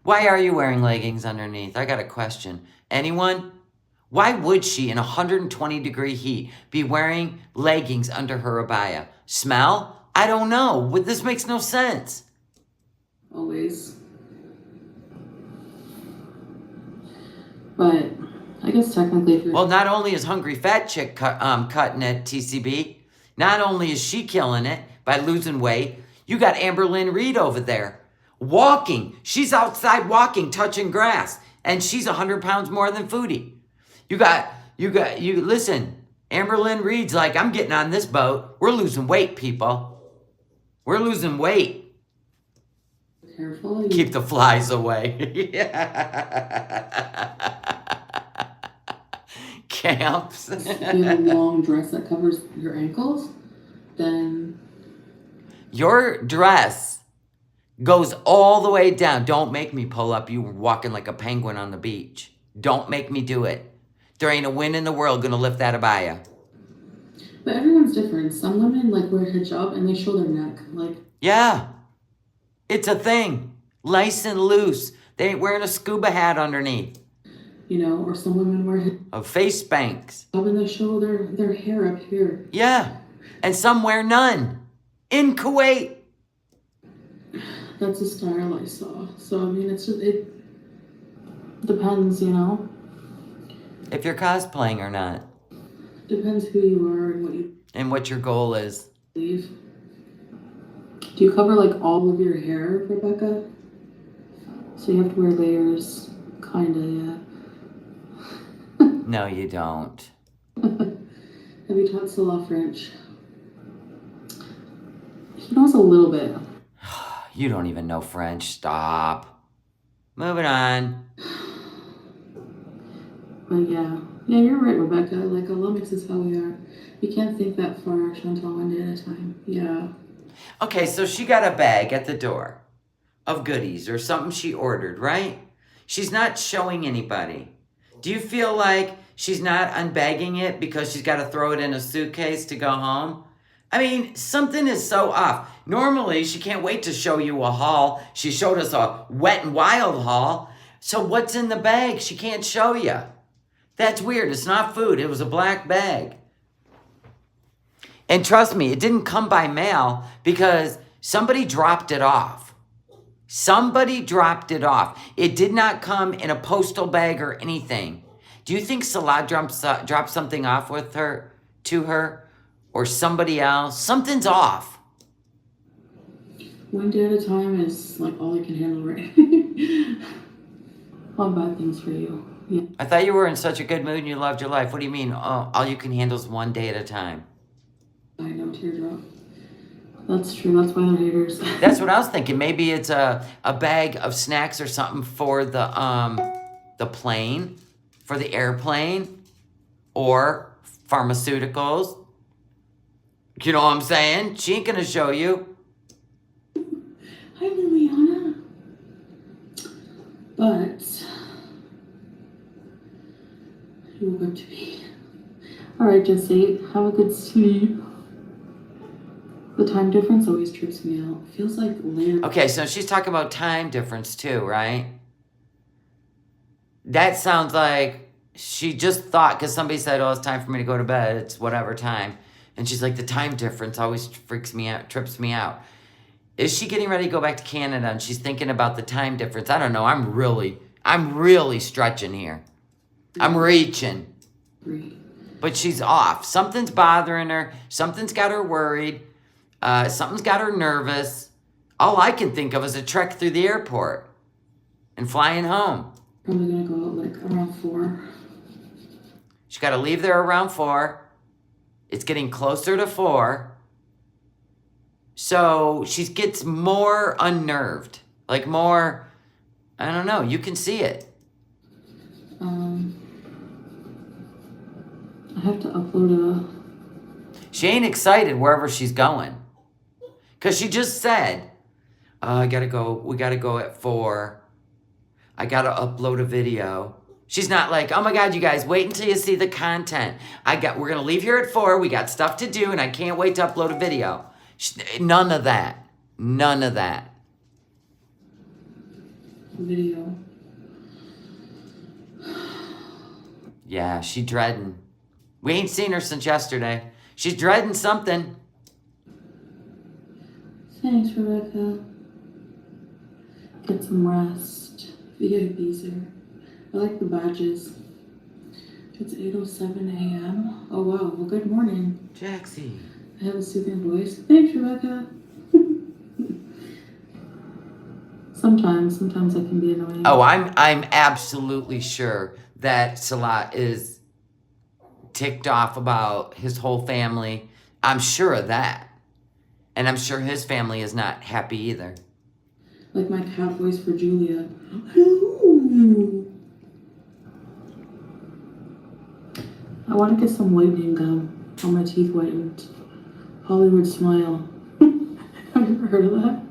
Why are you wearing leggings underneath? I got a question. Anyone? Why would she, in 120-degree heat, be wearing leggings under her abaya? Smell? I don't know. This makes no sense. Always. But I guess technically if you're... Well, not only is Hungry Fat Chick cutting it, TCB, not only is she killing it by losing weight, you got Amber Lynn Reed over there walking. She's outside walking, touching grass, and she's 100 pounds more than Foodie. Listen, Amber Lynn Reed's like, I'm getting on this boat. We're losing weight, people. We're losing weight. Careful. Keep the flies away. Camps. If you have a long dress that covers your ankles, then... Your dress goes all the way down. Don't make me pull up you walking like a penguin on the beach. Don't make me do it. There ain't a wind in the world gonna lift that abaya. But everyone's different. Some women like wear hijab and they show their neck. Like, yeah. It's a thing. Nice and loose. They ain't wearing a scuba hat underneath. You know, or some women wear Of face banks. hijab and they show their hair up here. Yeah. And some wear none. In Kuwait. That's a style I saw. So, I mean, it depends, you know? If you're cosplaying or not. Depends who you are and what you And what your goal is. believe. Do you cover, like, all of your hair, Rebecca? So you have to wear layers. Kinda, yeah. No, you don't. Have you taught Salah French? He knows a little bit. You don't even know French. Stop. Moving on. But yeah. Yeah, you're right, Rebecca. Like, Allah makes us how we are. You can't think that far, Chantal, one day at a time. Yeah. Okay, so she got a bag at the door of goodies or something she ordered, right? She's not showing anybody. Do you feel like she's not unbagging it because she's got to throw it in a suitcase to go home? I mean, something is so off. Normally, she can't wait to show you a haul. She showed us a Wet and Wild haul. So what's in the bag? She can't show you. That's weird. It's not food. It was a black bag. And trust me, it didn't come by mail because somebody dropped it off. Somebody dropped it off. It did not come in a postal bag or anything. Do you think Salah dropped something off with her, to her, or somebody else? Something's off. One day at a time is like all I can handle, right? I'll buy things for you. Yeah. I thought you were in such a good mood and you loved your life. What do you mean? All you can handle is one day at a time. I know, teardrop. That's true. That's why they're haters. That's what I was thinking. Maybe it's a bag of snacks or something for the plane, for the airplane, or pharmaceuticals. You know what I'm saying? She ain't gonna show you. Hi, Liliana. But you woke up to me. All right, Jesse. Have a good sleep. The time difference always trips me out. It feels like later. Okay, so she's talking about time difference too, right? That sounds like she just thought, because somebody said, oh, it's time for me to go to bed. It's whatever time. And she's like, the time difference always freaks me out, trips me out. Is she getting ready to go back to Canada and she's thinking about the time difference? I don't know. I'm really stretching here. I'm reaching. But she's off. Something's bothering her. Something's got her worried. Something's got her nervous. All I can think of is a trek through the airport and flying home. Probably gonna go out like around 4. She got to leave there around 4. It's getting closer to 4. So she gets more unnerved. Like more, I don't know. You can see it. I have to upload She ain't excited wherever she's going. Because she just said, we got to go at 4. I got to upload a video. She's not like, oh my God, you guys, wait until you see the content. We're going to leave here at 4. We got stuff to do and I can't wait to upload a video. None of that. None of that. video. Yeah, she dreading. We ain't seen her since yesterday. She's dreading something. Thanks, Rebecca. Get some rest. You get a beezer. I like the badges. It's 8:07 a.m. Oh wow, well good morning. Jaxie. I have a soothing voice. Thanks, Rebecca. Sometimes I can be annoying. Oh, I'm absolutely sure that Salah is ticked off about his whole family. I'm sure of that. And I'm sure his family is not happy either. Like my cat voice for Julia. Hello. I want to get some whitening gum on my teeth whitened. Hollywood smile. Have you ever heard of that?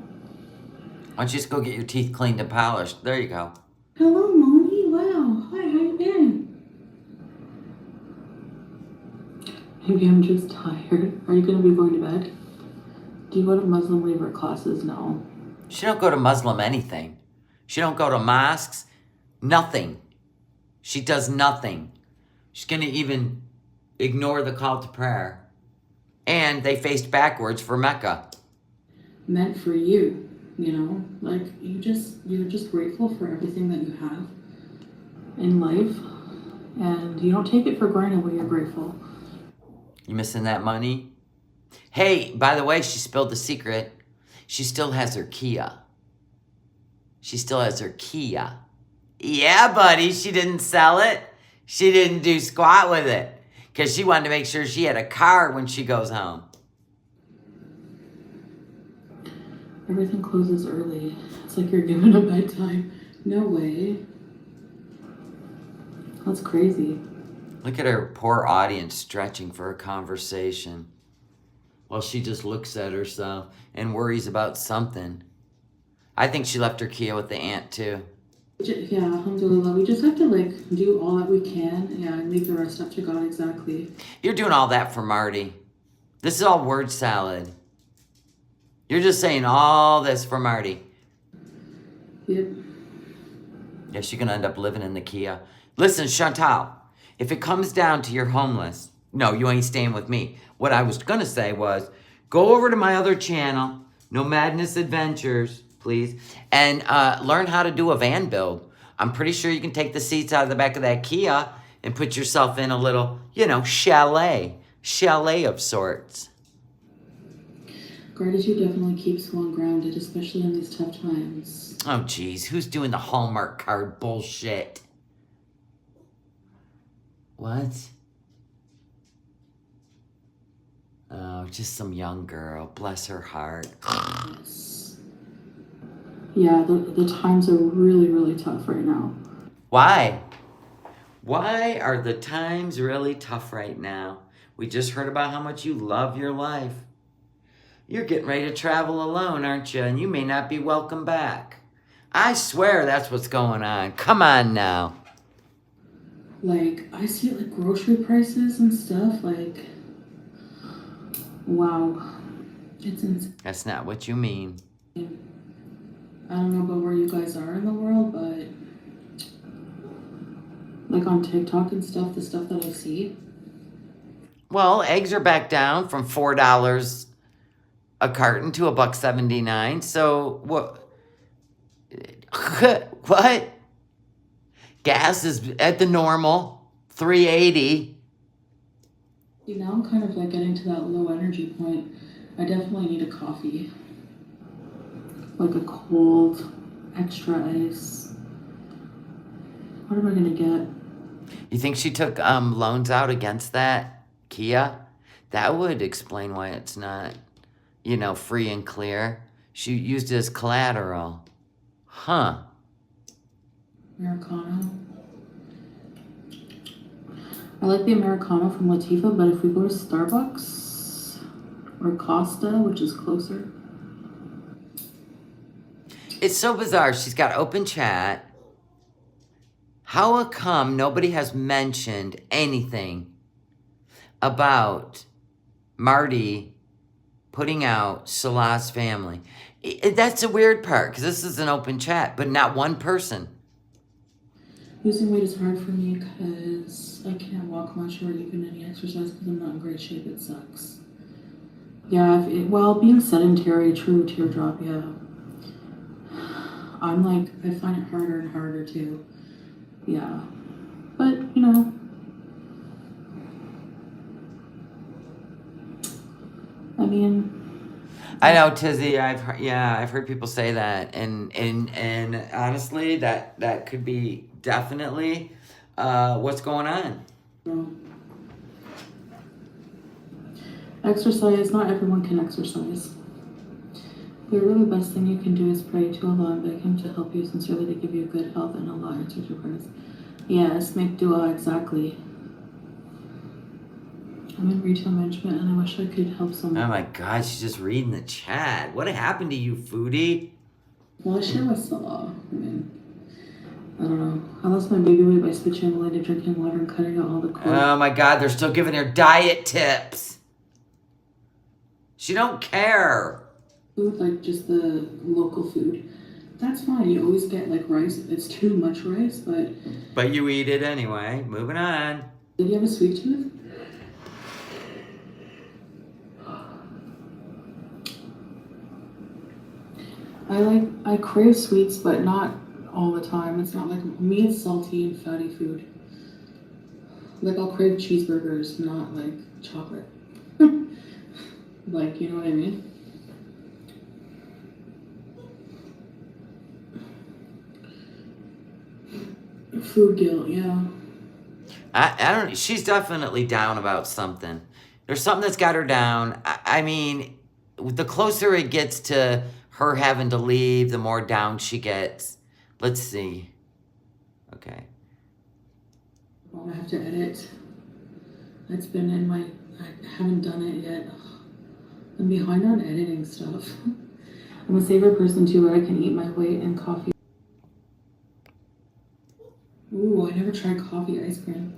Why don't you just go get your teeth cleaned and polished? There you go. Hello, Moni. Wow. Hi, how you been? Maybe I'm just tired. Are you going to be going to bed? Do you go to Muslim labor classes? No. She don't go to Muslim anything. She don't go to mosques. Nothing. She does nothing. She's going to even ignore the call to prayer. And they faced backwards for Mecca. Meant for you. You know, like you're just grateful for everything that you have in life, and you don't take it for granted when you're grateful. You missing that money? Hey, by the way, she spilled the secret. She still has her Kia. She still has her Kia. Yeah, buddy, she didn't sell it. She didn't do squat with it because she wanted to make sure she had a car when she goes home. Everything closes early. It's like you're given a bedtime. No way. That's crazy. Look at her poor audience stretching for a conversation while she just looks at herself and worries about something. I think she left her Kia with the aunt too. Yeah, alhamdulillah. We just have to do all that we can and leave the rest up to God. Exactly. You're doing all that for Marty. This is all word salad. You're just saying all this for Marty. Yep. Yes, you're going to end up living in the Kia. Listen, Chantal, if it comes down to you're homeless, no, you ain't staying with me. What I was going to say was go over to my other channel, No Madness Adventures, please, and learn how to do a van build. I'm pretty sure you can take the seats out of the back of that Kia and put yourself in a little, chalet of sorts. Gratitude definitely keeps one grounded, especially in these tough times. Oh, geez, who's doing the Hallmark card bullshit? What? Oh, just some young girl. Bless her heart. Yes. Yeah, the times are really, really tough right now. Why? Why are the times really tough right now? We just heard about how much you love your life. You're getting ready to travel alone, aren't you? And you may not be welcome back. I swear that's what's going on. Come on now. Like, I see like grocery prices and stuff, like, wow. It's insane. That's not what you mean. I don't know about where you guys are in the world, but like on TikTok and stuff, the stuff that I see. Well, eggs are back down from $4 a carton to $1.79. So what? What? Gas is at the normal $3.80. See, now I'm kind of like getting to that low energy point. I definitely need a coffee, like a cold, extra ice. What am I gonna get? You think she took loans out against that Kia? That would explain why it's not, free and clear. She used it as collateral. Huh. Americano. I like the Americano from Latifa, but if we go to Starbucks or Costa, which is closer. It's so bizarre. She's got open chat. How come nobody has mentioned anything about Marty putting out Salah's family? That's a weird part, because this is an open chat, but not one person. Losing weight is hard for me because I can't walk much or even any exercise because I'm not in great shape. It sucks. Yeah, being sedentary, true teardrop, yeah. I'm like, I find it harder and harder too. Yeah. But, I mean, I know, Tizzy. I've heard people say that, and honestly, that could be definitely what's going on. Exercise. Not everyone can exercise. The really best thing you can do is pray to Allah and beg Him to help you sincerely to give you good health, and Allah answers your prayers. Yes, make dua, exactly. I'm in retail management and I wish I could help someone. Oh my God, she's just reading the chat. What happened to you, Foodie? Well, I share my salah. I don't know. I lost my baby weight by switching away to drinking water and cutting out all the corn. Oh my God, they're still giving her diet tips. She don't care. Food, like just the local food. That's fine. You always get like rice. It's too much rice, but... But you eat it anyway. Moving on. Did you have a sweet tooth? I crave sweets, but not all the time. It's not like me, it's salty and fatty food. Like I'll crave cheeseburgers, not like chocolate. Like, you know what I mean? Food guilt, yeah. I don't. She's definitely down about something. There's something that's got her down. I mean, the closer it gets to her having to leave, the more down she gets. Let's see. Okay. Oh, I have to edit. It's been in my... I haven't done it yet. I'm behind on editing stuff. I'm a savor person too, where I can eat my weight in coffee. Ooh, I never tried coffee ice cream.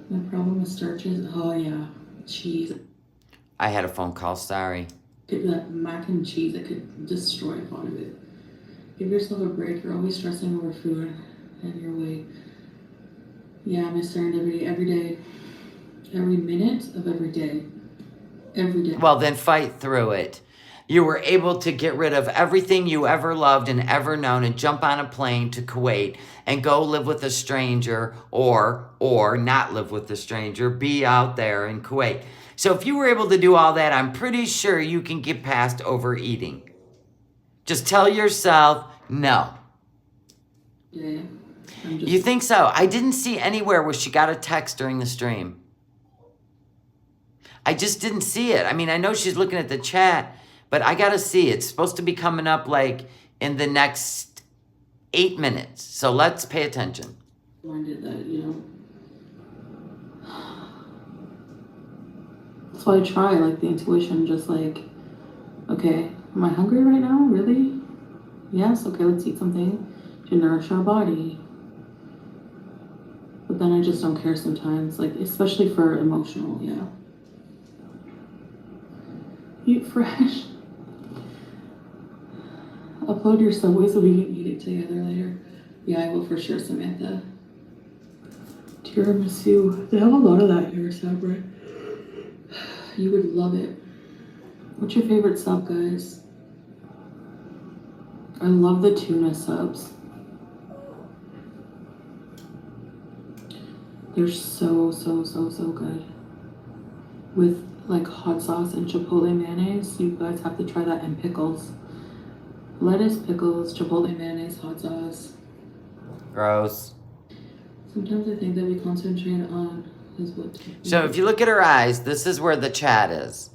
My problem with starches, oh yeah, cheese. I had a phone call, sorry. That mac and cheese that could destroy a pot of it. Give yourself a break. You're always stressing over food and your weight. Yeah, I'm starting every day. Every minute of every day. Every day. Well, then fight through it. You were able to get rid of everything you ever loved and ever known and jump on a plane to Kuwait and go live with a stranger or not live with a stranger, be out there in Kuwait. So if you were able to do all that, I'm pretty sure you can get past overeating. Just tell yourself no. Yeah. You think so? I didn't see anywhere where she got a text during the stream. I just didn't see it. I mean, I know she's looking at the chat, but I gotta see. It's supposed to be coming up like in the next 8 minutes. So let's pay attention. Reminded that, that's why I try, like, the intuition, just like, okay, am I hungry right now? Really? Yes? Okay, let's eat something to nourish our body. But then I just don't care sometimes, like, especially for emotional, yeah. Eat fresh. Upload your Subway so we can eat it together later. Yeah, I will for sure, Samantha. Tiramisu. They have a lot of that here, Sabra. You would love it. What's your favorite sub, guys? I love the tuna subs. They're so good. With like hot sauce and chipotle mayonnaise. You guys have to try that, and pickles. Lettuce, pickles, chipotle mayonnaise, hot sauce. Gross. Sometimes I think that we concentrate on is what. So if you look at her eyes, this is where the chat is.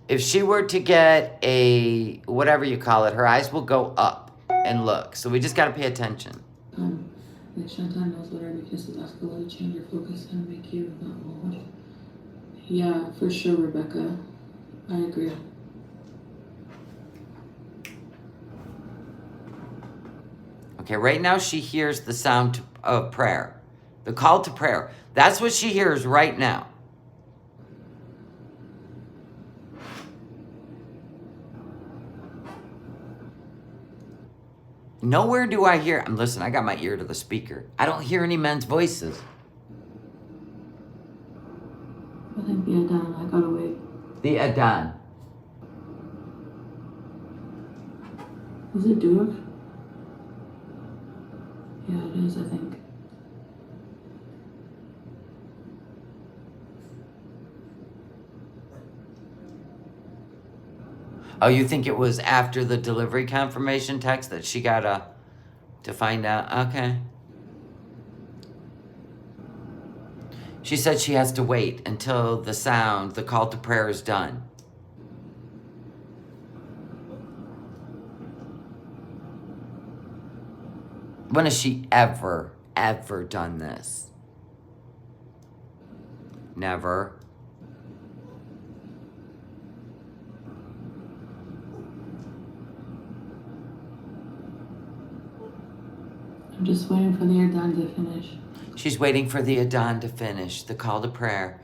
If she were to get a, whatever you call it, her eyes will go up and look. So we just got to pay attention. Like Chantal knows what every kiss is ask a lot to change your focus and make you not old. Yeah, for sure, Rebecca. I agree. Okay, right now she hears the sound of prayer. The call to prayer. That's what she hears right now. Nowhere do I hear, listen, I got my ear to the speaker. I don't hear any men's voices. I think the Adan, I gotta wait. The Adan. Is it Duke? Yeah, it is, I think. Oh, you think it was after the delivery confirmation text that she got to find out? Okay. She said she has to wait until the sound, the call to prayer is done. When has she ever done this? Never. I'm just waiting for the Adan to finish. She's waiting for the Adan to finish, the call to prayer.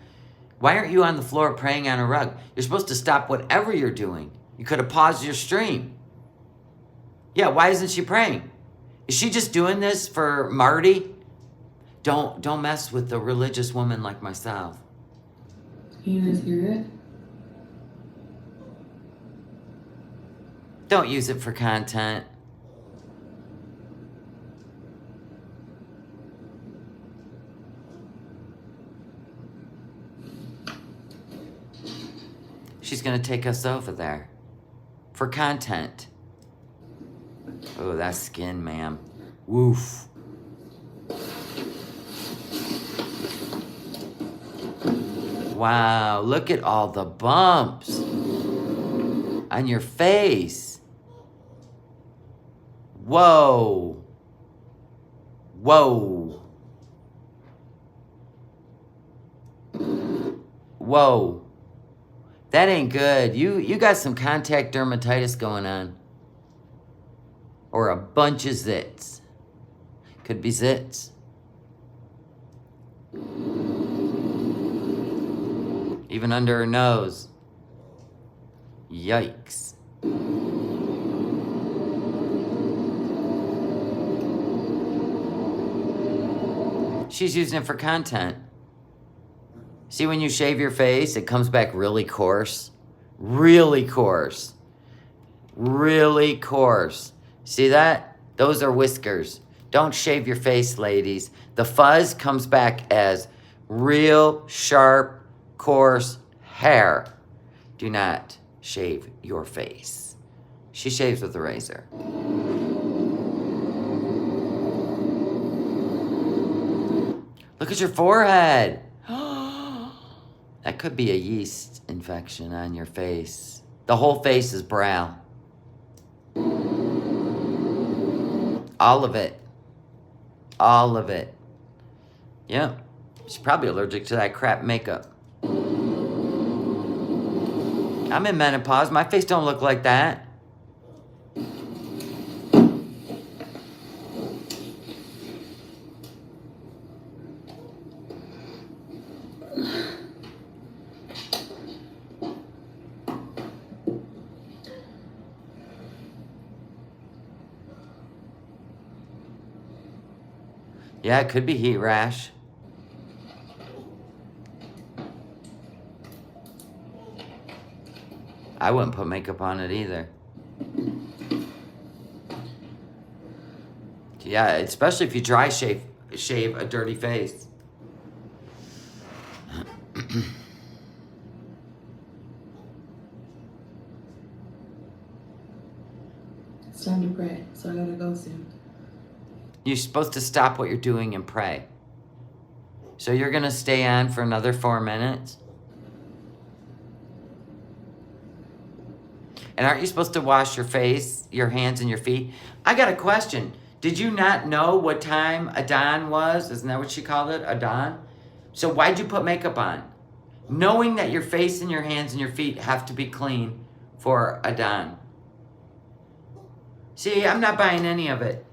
Why aren't you on the floor praying on a rug? You're supposed to stop whatever you're doing. You could have paused your stream. Yeah, why isn't she praying? Is she just doing this for Marty? Don't mess with a religious woman like myself. Can you guys hear it? Don't use it for content. She's gonna take us over there for content. Oh, that skin, ma'am. Woof. Wow, look at all the bumps on your face. Whoa. Whoa. Whoa. That ain't good. You got some contact dermatitis going on. Or a bunch of zits. Could be zits. Even under her nose. Yikes. She's using it for content. See, when you shave your face, it comes back really coarse. Really coarse. Really coarse. See that? Those are whiskers. Don't shave your face, ladies. The fuzz comes back as real, sharp, coarse hair. Do not shave your face. She shaves with a razor. Look at your forehead. That could be a yeast infection on your face. The whole face is brown. All of it. All of it. Yep. She's probably allergic to that crap makeup. I'm in menopause. My face don't look like that. Yeah, it could be heat rash. I wouldn't put makeup on it either. Yeah, especially if you dry shave a dirty face. It's time to pray, so I gotta go soon. You're supposed to stop what you're doing and pray. So you're gonna stay on for another 4 minutes? And aren't you supposed to wash your face, your hands, and your feet? I got a question. Did you not know what time Adon was? Isn't that what she called it? Adon? So why'd you put makeup on? Knowing that your face and your hands and your feet have to be clean for Adon. See, I'm not buying any of it.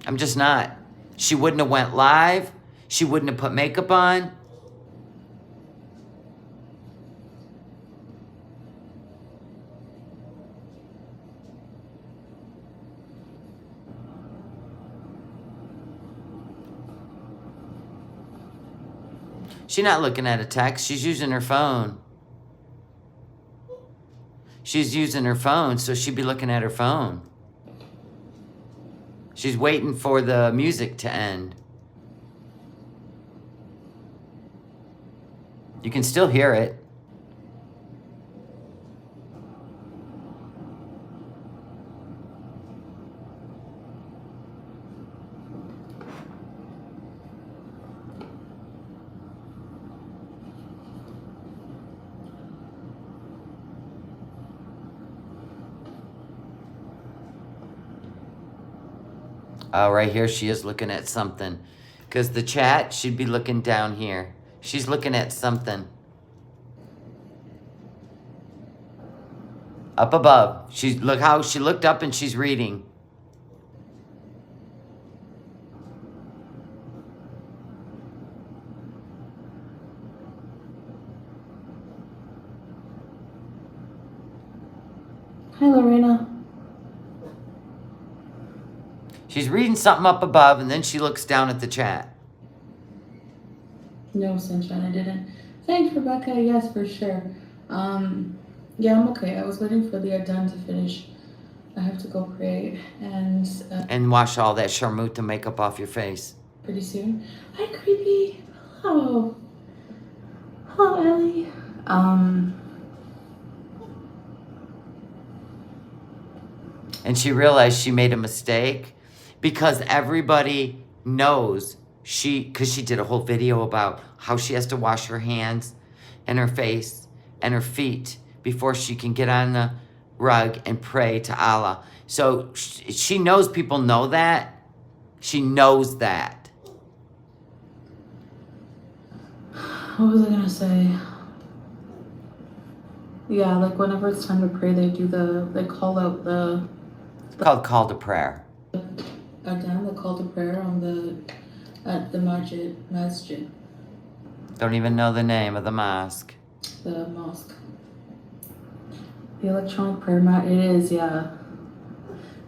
I'm just not. She wouldn't have went live. She wouldn't have put makeup on. She's not looking at a text. She's using her phone. She's using her phone, so she'd be looking at her phone. She's waiting for the music to end. You can still hear it. Oh, right here, she is looking at something. Because the chat, she'd be looking down here. She's looking at something. Up above. Look how she looked up and she's reading. Hi, Lorena. She's reading something up above, and then she looks down at the chat. No, Sunshine, I didn't. Thanks, Rebecca. Yes, for sure. Yeah, I'm okay. I was waiting for the Adon to finish. I have to go pray And wash all that Sharmuta makeup off your face. pretty soon. Hi, Creepy. Hello. Hello, Ellie. And she realized she made a mistake because everybody knows because she did a whole video about how she has to wash her hands and her face and her feet before she can get on the rug and pray to Allah. So she knows people know that. She knows that. What was I gonna say? Yeah, like whenever it's time to pray, they call out the It's called call to prayer. Adhan, the call to prayer at the masjid, Don't even know the name of the mosque. the mosque. The electronic prayer mat, it is, yeah.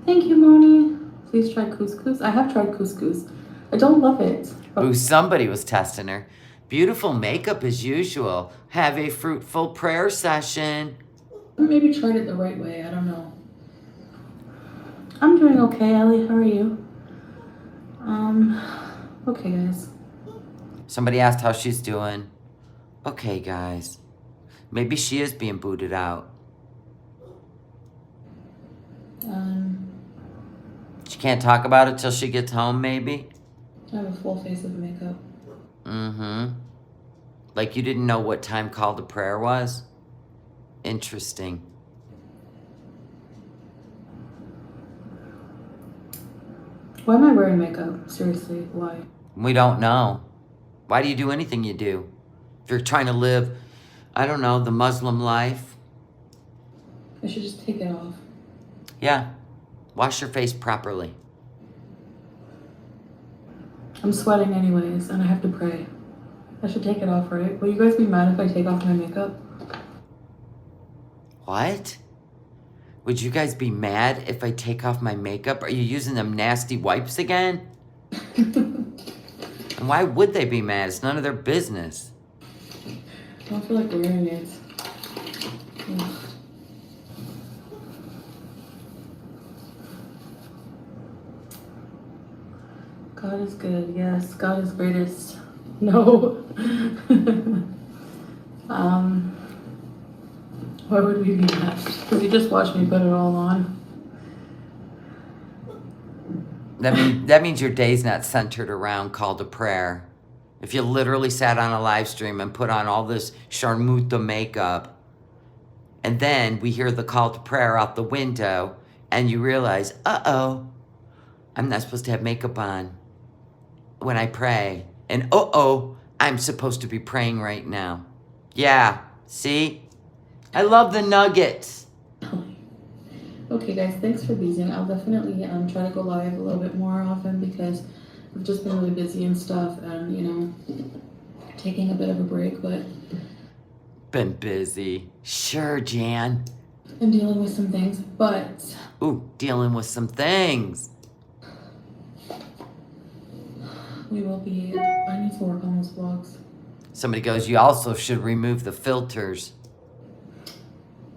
Thank you, Moni. Please try couscous. I have tried couscous. I don't love it. Ooh, somebody was testing her. Beautiful makeup as usual. Have a fruitful prayer session. Maybe tried it the right way. I don't know. I'm doing okay, Ellie. How are you? Okay, guys. Somebody asked how she's doing. Okay, guys. Maybe she is being booted out. She can't talk about it till she gets home, maybe? I have a full face of makeup. Mm-hmm. Like you didn't know what time call to prayer was? Interesting. Why am I wearing makeup? Seriously, why? We don't know. Why do you do anything you do? If you're trying to live, I don't know, the Muslim life. I should just take it off. Yeah. Wash your face properly. I'm sweating anyways, and I have to pray. I should take it off, right? Will you guys be mad if I take off my makeup? What? Would you guys be mad if I take off my makeup? Are you using them nasty wipes again? And why would they be mad? It's none of their business. I don't feel like wearing it. Ugh. God is good. Yes, God is greatest. No. Why would we be mad? Because you just watched me put it all on. That means your day's not centered around call to prayer. If you literally sat on a live stream and put on all this Sharmuta makeup, and then we hear the call to prayer out the window, and you realize, uh-oh, I'm not supposed to have makeup on when I pray. And uh-oh, I'm supposed to be praying right now. Yeah, see? I love the nuggets. Okay, guys, thanks for being. I'll definitely try to go live a little bit more often because I've just been really busy and stuff, and you know, taking a bit of a break. But Been busy. Sure, Jan. I'm dealing with some things. But Ooh, dealing with some things. we will be. I need to work on those vlogs. Somebody goes, you also should remove the filters.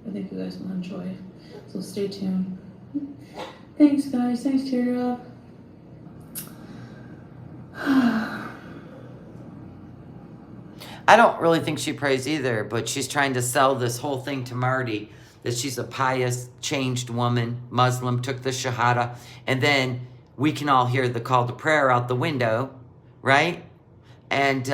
I think you guys will enjoy. So stay tuned. Thanks, guys. Thanks, Tara. I don't really think she prays either, but she's trying to sell this whole thing to Marty, that she's a pious, changed woman, Muslim, took the Shahada, and then we can all hear the call to prayer out the window, right? And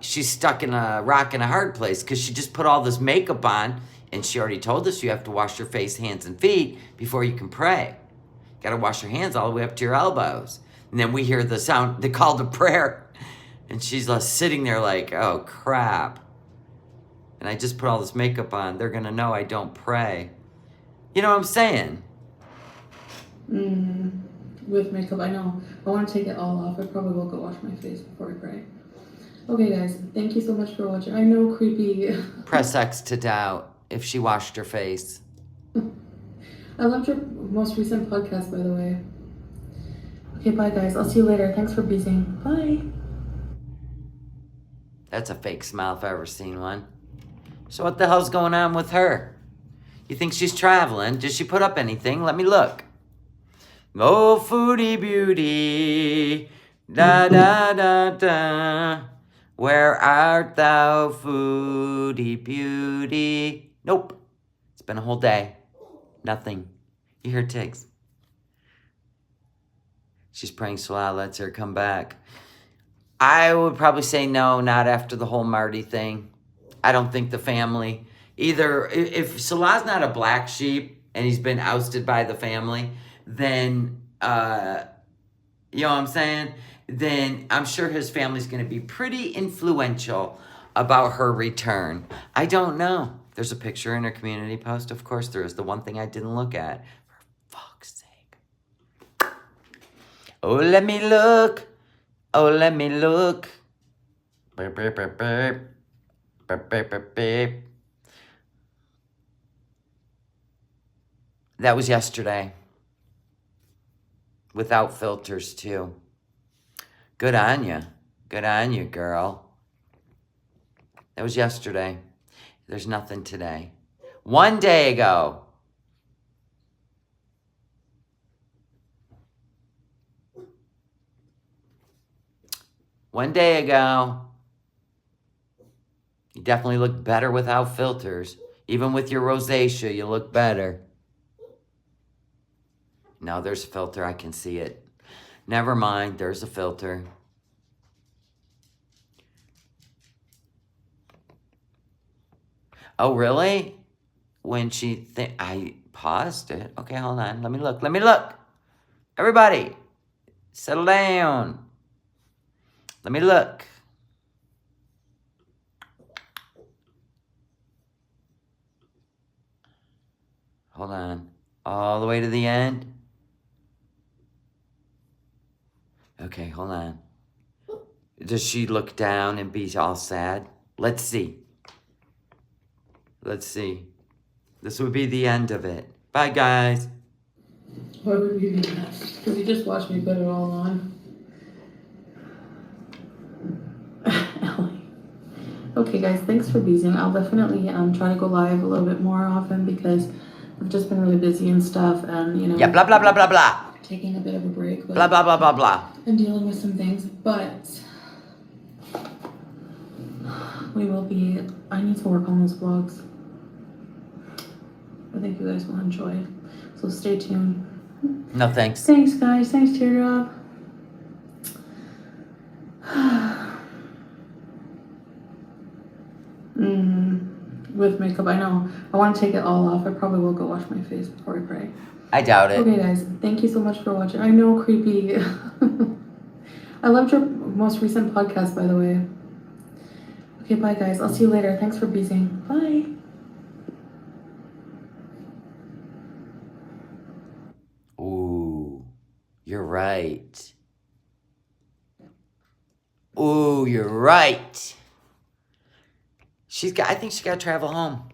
she's stuck in a rock and a hard place because she just put all this makeup on, and she already told us you have to wash your face, hands, and feet before you can pray. You got to wash your hands all the way up to your elbows. And then we hear the sound, the call to prayer, and she's sitting there like, oh, crap. And I just put all this makeup on. They're going to know I don't pray. You know what I'm saying? With makeup, I know. I want to take it all off. I probably will go wash my face before I pray. Okay, guys. Thank you so much for watching. I know, creepy. Press X to doubt if she washed her face. I loved your most recent podcast, by the way. Okay, bye, guys. I'll see you later. Thanks for being. Bye. That's a fake smile if I've ever seen one. So what the hell's going on with her? You think she's traveling? Did she put up anything? Let me look. Oh, Foodie Beauty. Da da da da. Where art thou, Foodie Beauty? Nope. It's been a whole day. Nothing. You hear Tiggs. She's praying Salah lets her come back. I would probably say no, not after the whole Marty thing. I don't think the family, either, if Salah's not a black sheep and he's been ousted by the family, then, you know what I'm saying? Then I'm sure his family's going to be pretty influential about her return. I don't know. There's a picture in her community post. Of course there is. The one thing I didn't look at. For fuck's sake. Oh, let me look. Oh, let me look. Burp, burp, burp, burp. Burp, burp, burp, burp. That was yesterday. Without filters, too. Good on you. Good on you, girl. That was yesterday. There's nothing today. 1 day ago. One day ago. You definitely look better without filters. Even with your rosacea, you look better. No, there's a filter. I can see it. Never mind. There's a filter. Oh, really? When she I paused it. Okay, hold on. Let me look. Let me look. Everybody, settle down. Let me look. Hold on. All the way to the end. Okay, hold on. Does she look down and be all sad? Let's see. Let's see. This would be the end of it. Bye, guys. Why would you do that? Because you just watched me put it all on. Ellie. Okay, guys, thanks for beezing. I'll definitely try to go live a little bit more often because I've just been really busy and stuff, and you know. Yeah, blah, blah, blah, blah, blah. Taking a bit of a break. Blah, blah, blah, blah, blah. And dealing with some things, but we will be. I need to work on those vlogs. I think you guys will enjoy. So stay tuned. No, thanks. Thanks, guys. Thanks, Teardrop. With makeup, I know. I want to take it all off. I probably will go wash my face before I pray. I doubt it. Okay, guys. Thank you so much for watching. I know, creepy. I loved your most recent podcast, by the way. Okay, bye, guys. I'll see you later. Thanks for beezing. Bye. Ooh, you're right. Ooh, you're right. I think she's got to travel home.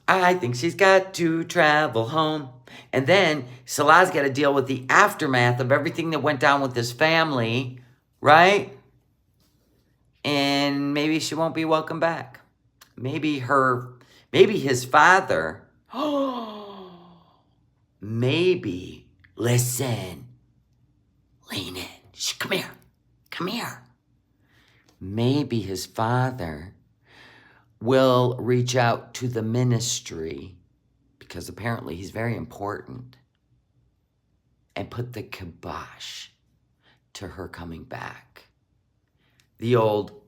I think she's got to travel home. And then Salah's got to deal with the aftermath of everything that went down with his family, right? And maybe she won't be welcome back. Maybe his father, maybe, listen, lean in. Shh, come here. Come here. Maybe his father will reach out to the ministry, because apparently he's very important, and put the kibosh to her coming back. The old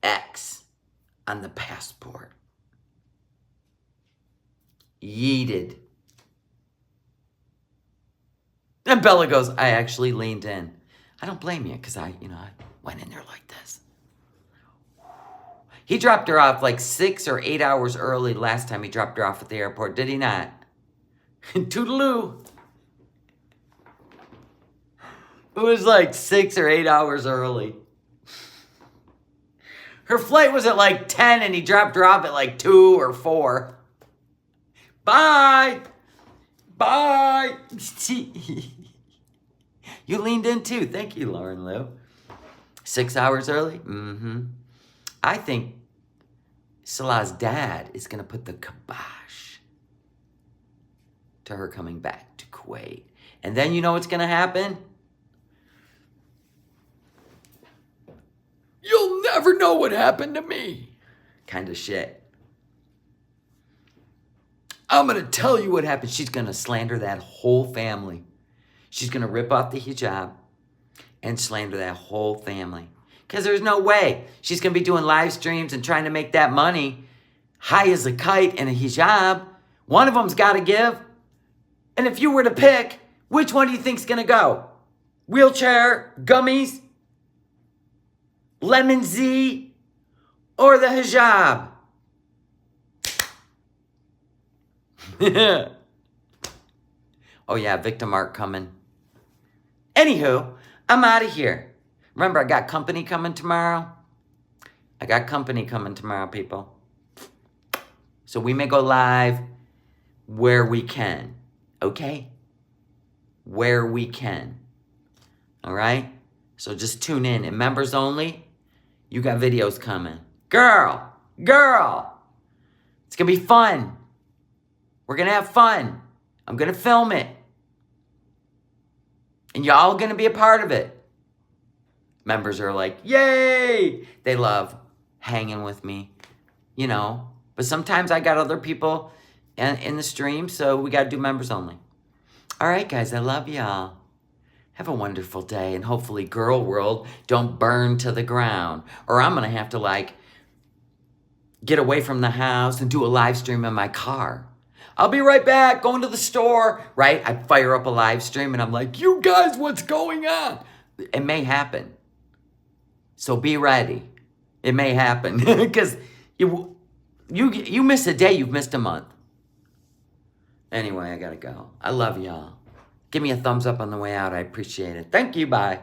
X on the passport. Yeeted. And Bella goes, I actually leaned in. I don't blame you, because I went in there like this. He dropped her off like 6 or 8 hours early last time he dropped her off at the airport, did he not? Toodaloo. It was like 6 or 8 hours early. Her flight was at like 10 and he dropped her off at like 2 or 4. Bye. Bye. You leaned in too. Thank you, Lauren Lou. 6 hours early? Mm-hmm. I think Salah's dad is going to put the kibosh to her coming back to Kuwait. And then you know what's going to happen? You'll never know what happened to me. Kind of shit. I'm going to tell you what happened. She's going to slander that whole family. She's going to rip off the hijab and slander that whole family. Because there's no way she's going to be doing live streams and trying to make that money high as a kite in a hijab. One of them's got to give. And if you were to pick, which one do you think's going to go? Wheelchair, gummies, lemon Z, or the hijab? Oh yeah, victim art coming. Anywho, I'm out of here. Remember, I got company coming tomorrow. I got company coming tomorrow, people. So we may go live where we can, okay? Where we can, all right? So just tune in. And members only, you got videos coming. Girl, it's gonna be fun. We're gonna have fun. I'm gonna film it. And y'all gonna be a part of it. Members are like, yay! They love hanging with me, you know. But sometimes I got other people in the stream, so we gotta do members only. All right, guys, I love y'all. Have a wonderful day, and hopefully Girl World don't burn to the ground. Or I'm gonna have to, like, get away from the house and do a live stream in my car. I'll be right back, going to the store, right? I fire up a live stream, and I'm like, you guys, what's going on? It may happen. So be ready. It may happen. Because you miss a day, you've missed a month. Anyway, I gotta go. I love y'all. Give me a thumbs up on the way out. I appreciate it. Thank you. Bye.